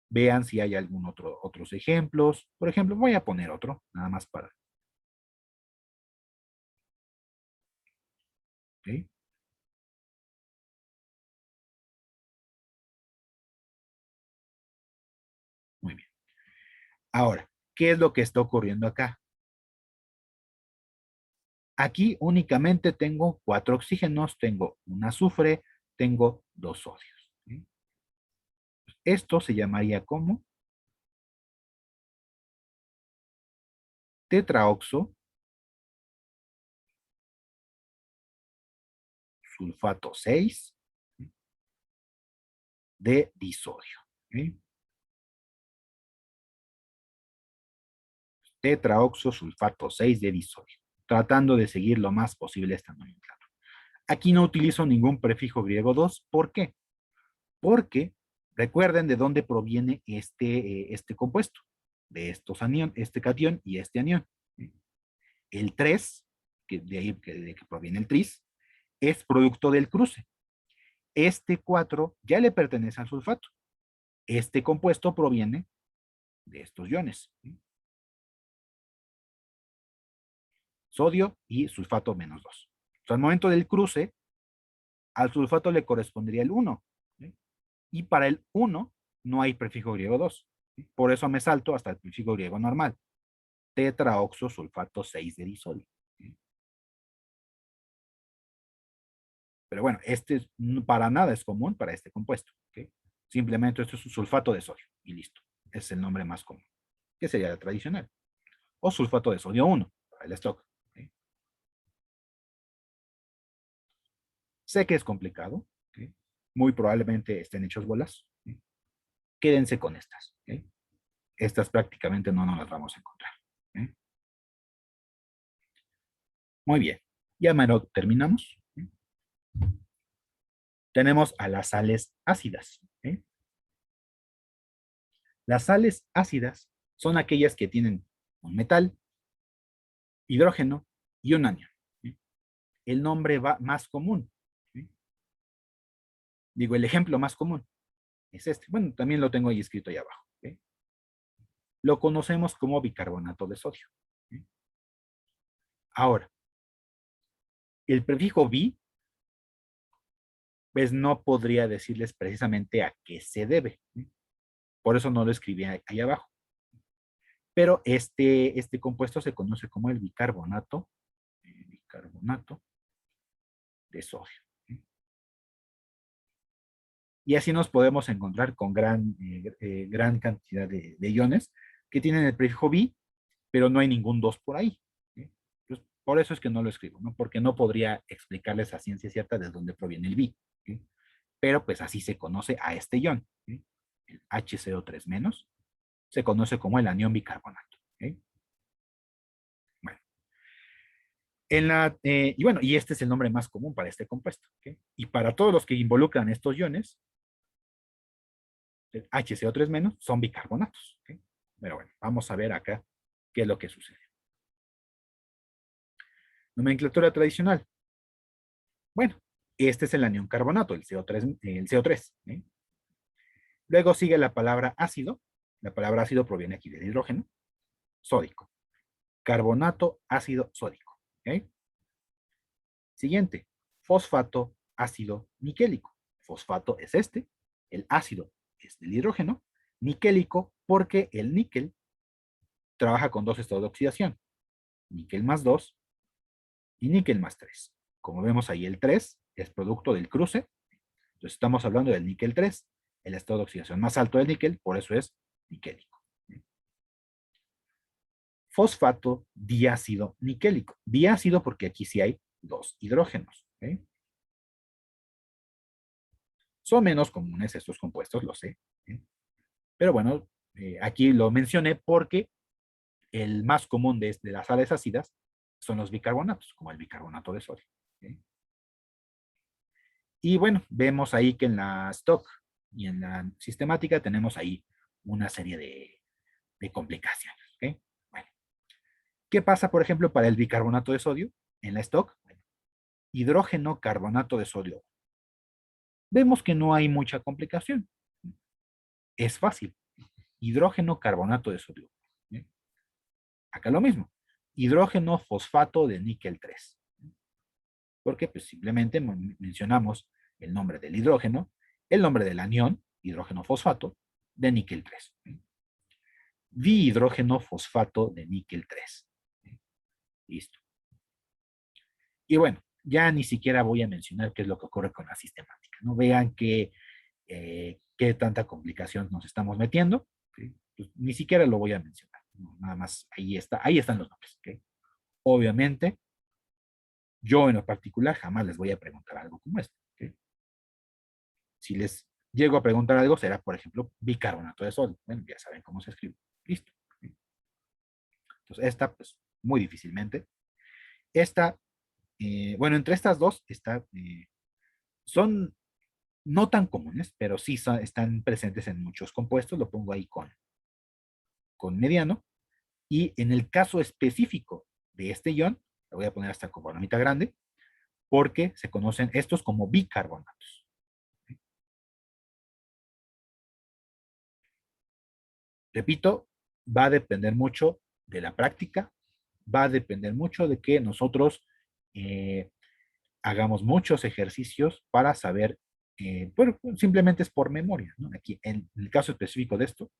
Vean si hay algún otros ejemplos. Por ejemplo, voy a poner otro, nada más para. ¿Sí? Muy bien. Ahora, ¿qué es lo que está ocurriendo acá? Aquí únicamente tengo 4 oxígenos, tengo un azufre, tengo 2 sodios. ¿Sí? Esto se llamaría como tetraoxo sulfato 6 de disodio. ¿Sí? Tetraoxo sulfato 6 de disodio, tratando de seguir lo más posible esta nomenclatura. Aquí no utilizo ningún prefijo griego 2. ¿Por qué? Porque recuerden de dónde proviene este compuesto, de estos anión, este catión y este anión. El 3, de ahí que proviene el tris, es producto del cruce. Este 4 ya le pertenece al sulfato. Este compuesto proviene de estos iones. Sodio y sulfato menos 2. Entonces, al momento del cruce, al sulfato le correspondería el 1. ¿Sí? Y para el 1 no hay prefijo griego 2. ¿Sí? Por eso me salto hasta el prefijo griego normal. Tetraoxosulfato 6 de disodio. ¿Sí? Pero bueno, este para nada es común para este compuesto. ¿Okay? Simplemente esto es un sulfato de sodio y listo. Es el nombre más común, que sería el tradicional. O sulfato de sodio 1 para el stock. ¿Okay? Sé que es complicado. ¿Okay? Muy probablemente estén hechos bolas. ¿Okay? Quédense con estas. ¿Okay? Estas prácticamente no nos las vamos a encontrar. ¿Okay? Muy bien. Ya mero terminamos. ¿Okay? Tenemos a las sales ácidas. ¿Okay? Las sales ácidas son aquellas que tienen un metal, hidrógeno y un anión. ¿Sí? El nombre va más común. ¿Sí? Digo, el ejemplo más común es este. Bueno, también lo tengo ahí escrito ahí abajo. ¿Sí? Lo conocemos como bicarbonato de sodio. ¿Sí? Ahora, el prefijo bi, pues no podría decirles precisamente a qué se debe. ¿Sí? Por eso no lo escribí ahí abajo. Pero este compuesto se conoce como el bicarbonato de sodio. ¿Sí? Y así nos podemos encontrar con gran cantidad de iones que tienen el prefijo bi, pero no hay ningún 2 por ahí. ¿Sí? Entonces, por eso es que no lo escribo, ¿no? Porque no podría explicarles a ciencia cierta de dónde proviene el bi. ¿Sí? Pero pues así se conoce a este ion. ¿Sí? El HCO3 menos se conoce como el anión bicarbonato. ¿Sí? Bueno, Y bueno, y este es el nombre más común para este compuesto. ¿Ok? Y para todos los que involucran estos iones, el HCO3 menos, son bicarbonatos. ¿Ok? Pero bueno, vamos a ver acá qué es lo que sucede. Nomenclatura tradicional. Bueno, este es el anión carbonato, el CO3. ¿Eh? Luego sigue la palabra ácido. La palabra ácido proviene aquí del hidrógeno. Sódico. Carbonato ácido sódico. ¿Ok? Siguiente, fosfato ácido niquélico. Fosfato es este, el ácido es del hidrógeno, niquélico porque el níquel trabaja con dos estados de oxidación, níquel más 2 y níquel más 3. Como vemos ahí, el 3 es producto del cruce, entonces estamos hablando del níquel 3, el estado de oxidación más alto del níquel, por eso es niquélico. Fosfato diácido niquélico. Diácido porque aquí sí hay dos hidrógenos. ¿Okay? Son menos comunes estos compuestos, lo sé. ¿Eh? Pero bueno, aquí lo mencioné porque el más común de las sales ácidas son los bicarbonatos, como el bicarbonato de sodio. ¿Okay? Y bueno, vemos ahí que en la stock y en la sistemática tenemos ahí una serie de complicaciones. ¿Okay? Bueno, ¿qué pasa, por ejemplo, para el bicarbonato de sodio? En la stock, bueno, hidrógeno carbonato de sodio. Vemos que no hay mucha complicación. Es fácil. Hidrógeno carbonato de sodio. ¿Okay? Acá lo mismo. Hidrógeno fosfato de níquel 3. Porque pues simplemente mencionamos el nombre del hidrógeno, el nombre del anión, hidrógeno fosfato, de níquel 3. Dihidrógeno fosfato de níquel 3. Listo. Y bueno, ya ni siquiera voy a mencionar qué es lo que ocurre con la sistemática. No vean qué tanta complicación nos estamos metiendo. ¿Sí? Pues, ni siquiera lo voy a mencionar. No, nada más ahí están los nombres. ¿Okay? Obviamente, yo en lo particular jamás les voy a preguntar algo como esto. ¿Okay? Si les llego a preguntar algo, será, por ejemplo, bicarbonato de sodio. Bueno, ya saben cómo se escribe. Listo. Entonces, esta, pues, muy difícilmente. Esta, bueno, entre estas dos, son no tan comunes, pero sí están presentes en muchos compuestos. Lo pongo ahí con mediano. Y en el caso específico de este ion, lo voy a poner hasta con palomita grande, porque se conocen estos como bicarbonatos. Repito, va a depender mucho de la práctica, va a depender mucho de que nosotros eh, hagamos muchos ejercicios para saber, bueno, simplemente es por memoria, ¿no? Aquí, en el caso específico de esto,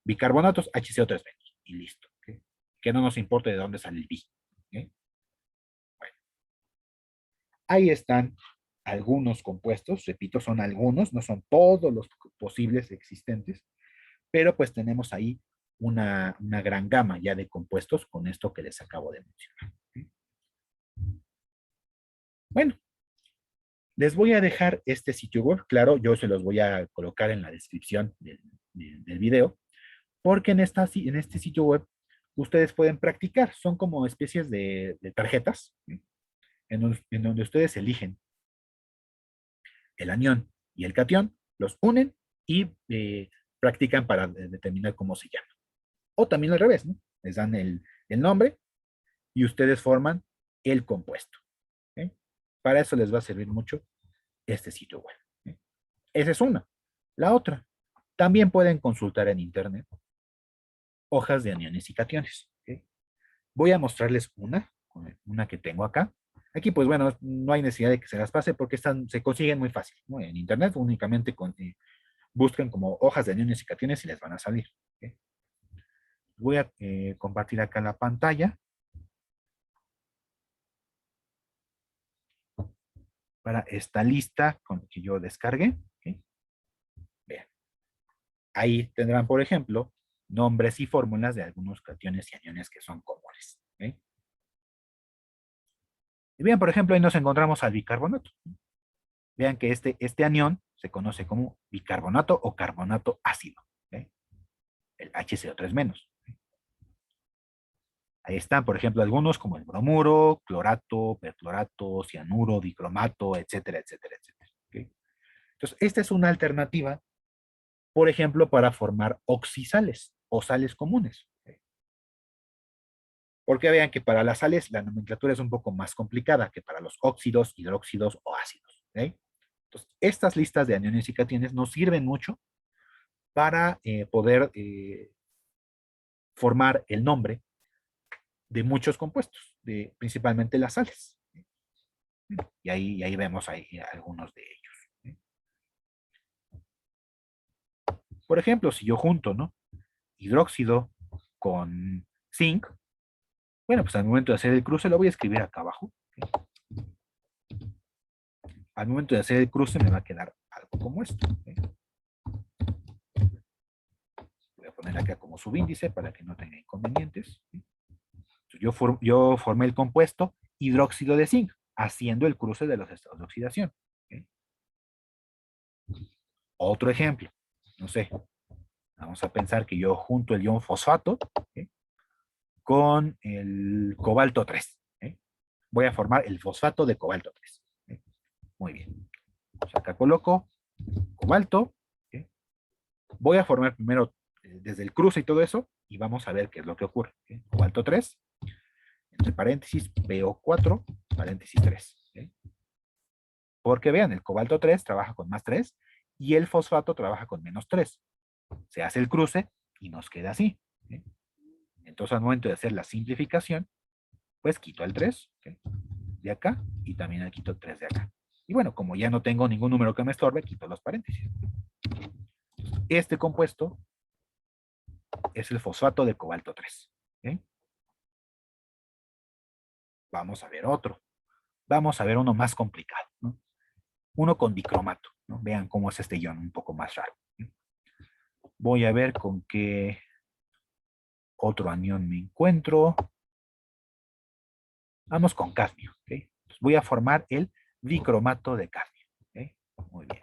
bicarbonatos HCO3 menos, y listo. ¿Okay? Que no nos importe de dónde sale el bi. ¿Okay? Bueno, ahí están algunos compuestos, repito, son algunos, no son todos los posibles existentes, pero pues tenemos ahí una gran gama ya de compuestos con esto que les acabo de mencionar. ¿Okay? Bueno, les voy a dejar este sitio web, claro, yo se los voy a colocar en la descripción del video, porque en este sitio web ustedes pueden practicar, son como especies de tarjetas, ¿sí? En donde ustedes eligen el anión y el catión, los unen y practican para determinar cómo se llama. O también al revés, ¿no? Les dan el nombre y ustedes forman el compuesto. ¿Sí? Para eso les va a servir mucho este sitio web. ¿Sí? Esa es una. La otra, también pueden consultar en internet hojas de aniones y cationes. ¿Sí? Voy a mostrarles una que tengo acá. Aquí, pues bueno, no hay necesidad de que se las pase porque se consiguen muy fácil, ¿no? En internet únicamente buscan como hojas de aniones y cationes y les van a salir. ¿Okay? Voy a compartir acá la pantalla para esta lista que yo descargué. ¿Okay? Vean. Ahí tendrán, por ejemplo, nombres y fórmulas de algunos cationes y aniones que son comunes. ¿Okay? Y bien, por ejemplo, ahí nos encontramos al bicarbonato. Vean que este anión se conoce como bicarbonato o carbonato ácido. ¿Okay? El HCO3 menos. Ahí están, por ejemplo, algunos como el bromuro, clorato, perclorato, cianuro, dicromato, etcétera, etcétera, etcétera. ¿Ok? Entonces, esta es una alternativa, por ejemplo, para formar oxisales o sales comunes. ¿Ok? Porque vean que para las sales la nomenclatura es un poco más complicada que para los óxidos, hidróxidos o ácidos. ¿Ok? Entonces, estas listas de aniones y cationes nos sirven mucho para poder formar el nombre de muchos compuestos, principalmente las sales. Y ahí vemos ahí algunos de ellos. Por ejemplo, si yo junto, ¿no?, hidróxido con zinc, bueno, pues al momento de hacer el cruce lo voy a escribir acá abajo. Al momento de hacer el cruce me va a quedar algo como esto. Voy a poner acá como subíndice para que no tenga inconvenientes. Yo formé el compuesto hidróxido de zinc, haciendo el cruce de los estados de oxidación. Otro ejemplo, no sé, vamos a pensar que yo junto el ion fosfato con el cobalto 3. Voy a formar el fosfato de cobalto 3. Muy bien. Pues acá coloco cobalto. Voy a formar primero desde el cruce y todo eso, y vamos a ver qué es lo que ocurre. Cobalto 3, entre paréntesis, PO4, paréntesis 3. Porque vean, el cobalto 3 trabaja con más 3 y el fosfato trabaja con menos 3. Se hace el cruce y nos queda así. Entonces, al momento de hacer la simplificación, pues quito el 3 de acá y también le quito 3 de acá. Y bueno, como ya no tengo ningún número que me estorbe, quito los paréntesis. Este compuesto es el fosfato de cobalto 3. Vamos a ver otro. Vamos a ver uno más complicado, ¿no? Uno con dicromato, ¿no? Vean cómo es este ion, un poco más raro. Voy a ver con qué otro anión me encuentro. Vamos con cadmio. ¿Okay? Voy a formar el dicromato de cadmio. ¿Okay? Muy bien.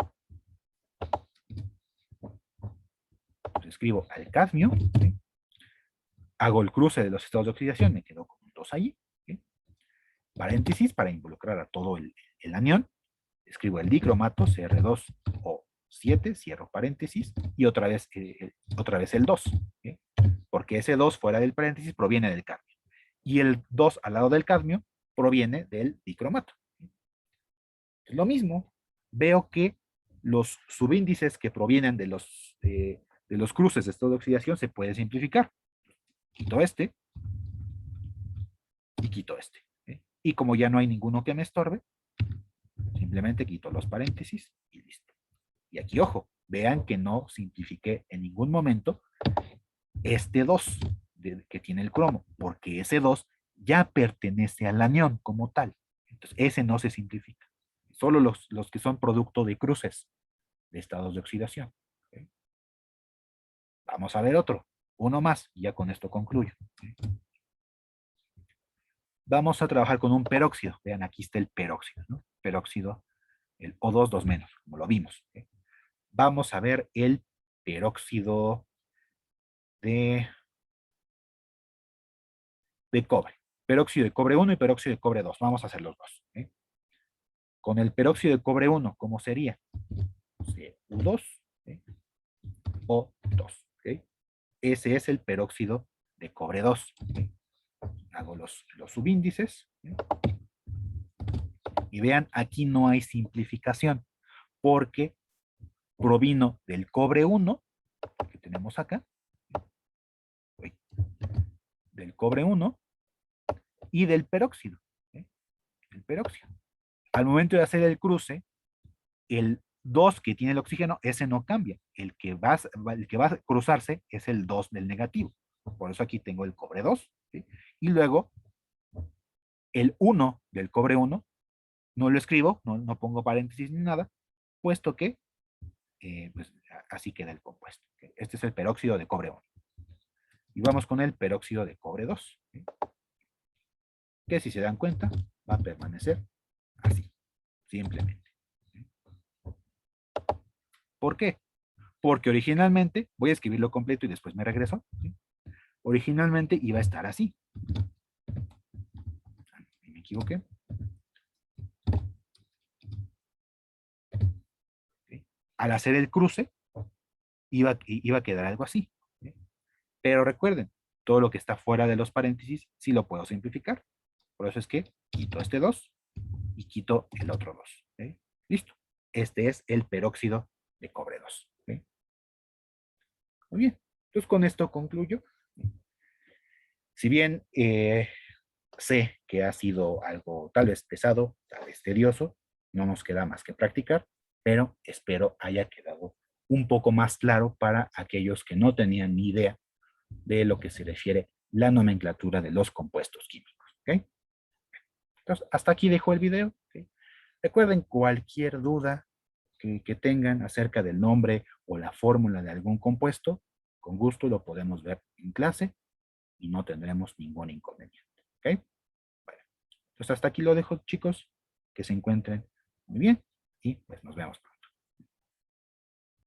Entonces escribo al cadmio. ¿Okay? Hago el cruce de los estados de oxidación. Me quedo con un 2 allí. ¿Okay? Paréntesis para involucrar a todo el anión. Escribo el dicromato CR2O7, cierro paréntesis, y otra vez el 2. ¿Okay? Porque ese 2 fuera del paréntesis proviene del cadmio. Y el 2 al lado del cadmio proviene del dicromato. Es lo mismo. Veo que los subíndices que provienen de los cruces de estado de oxidación se pueden simplificar. Quito este y quito este. Y como ya no hay ninguno que me estorbe, simplemente quito los paréntesis y listo. Y aquí, ojo, vean que no simplifiqué en ningún momento este 2 que tiene el cromo, porque ese 2 ya pertenece al anión como tal. Entonces, ese no se simplifica. Solo los que son producto de cruces de estados de oxidación. ¿Okay? Vamos a ver otro, uno más, y ya con esto concluyo. ¿Okay? Vamos a trabajar con un peróxido. Vean, aquí está el peróxido, ¿no? Peróxido, el O2, 2 menos, como lo vimos. ¿Okay? Vamos a ver el peróxido de cobre. Peróxido de cobre 1 y peróxido de cobre 2. Vamos a hacer los dos. ¿Okay? Con el peróxido de cobre 1, ¿cómo sería? CU2 ¿okay? O2. ¿Okay? Ese es el peróxido de cobre 2. ¿Okay? Hago los subíndices. ¿Okay? Y vean, aquí no hay simplificación, porque provino del cobre 1, que tenemos acá, del cobre 1 y del peróxido. ¿Okay? El peróxido. Al momento de hacer el cruce, el 2 que tiene el oxígeno, ese no cambia. El que va a cruzarse es el 2 del negativo. Por eso aquí tengo el cobre 2. ¿Sí? Y luego, el 1 del cobre 1, no lo escribo, no pongo paréntesis ni nada, puesto que pues, así queda el compuesto. ¿Sí? Este es el peróxido de cobre 1. Y vamos con el peróxido de cobre 2. ¿Sí? Que si se dan cuenta, va a permanecer así, simplemente. ¿Sí? ¿Por qué? Porque originalmente, voy a escribirlo completo y después me regreso, ¿sí? Originalmente iba a estar así. Me equivoqué. ¿Sí? Al hacer el cruce, iba a quedar algo así. ¿Sí? Pero recuerden, todo lo que está fuera de los paréntesis sí lo puedo simplificar. Por eso es que quito este 2 y quito el otro 2. ¿Sí? Listo. Este es el peróxido de cobre 2. ¿Sí? Muy bien. Entonces con esto concluyo. Si bien sé que ha sido algo tal vez pesado, tal vez tedioso, no nos queda más que practicar, pero espero haya quedado un poco más claro para aquellos que no tenían ni idea de lo que se refiere la nomenclatura de los compuestos químicos. ¿Okay? Entonces, hasta aquí dejo el video. ¿Okay? Recuerden cualquier duda que tengan acerca del nombre o la fórmula de algún compuesto, con gusto lo podemos ver en clase y no tendremos ningún inconveniente. ¿Ok? Bueno, pues hasta aquí lo dejo, chicos. Que se encuentren muy bien y pues nos vemos.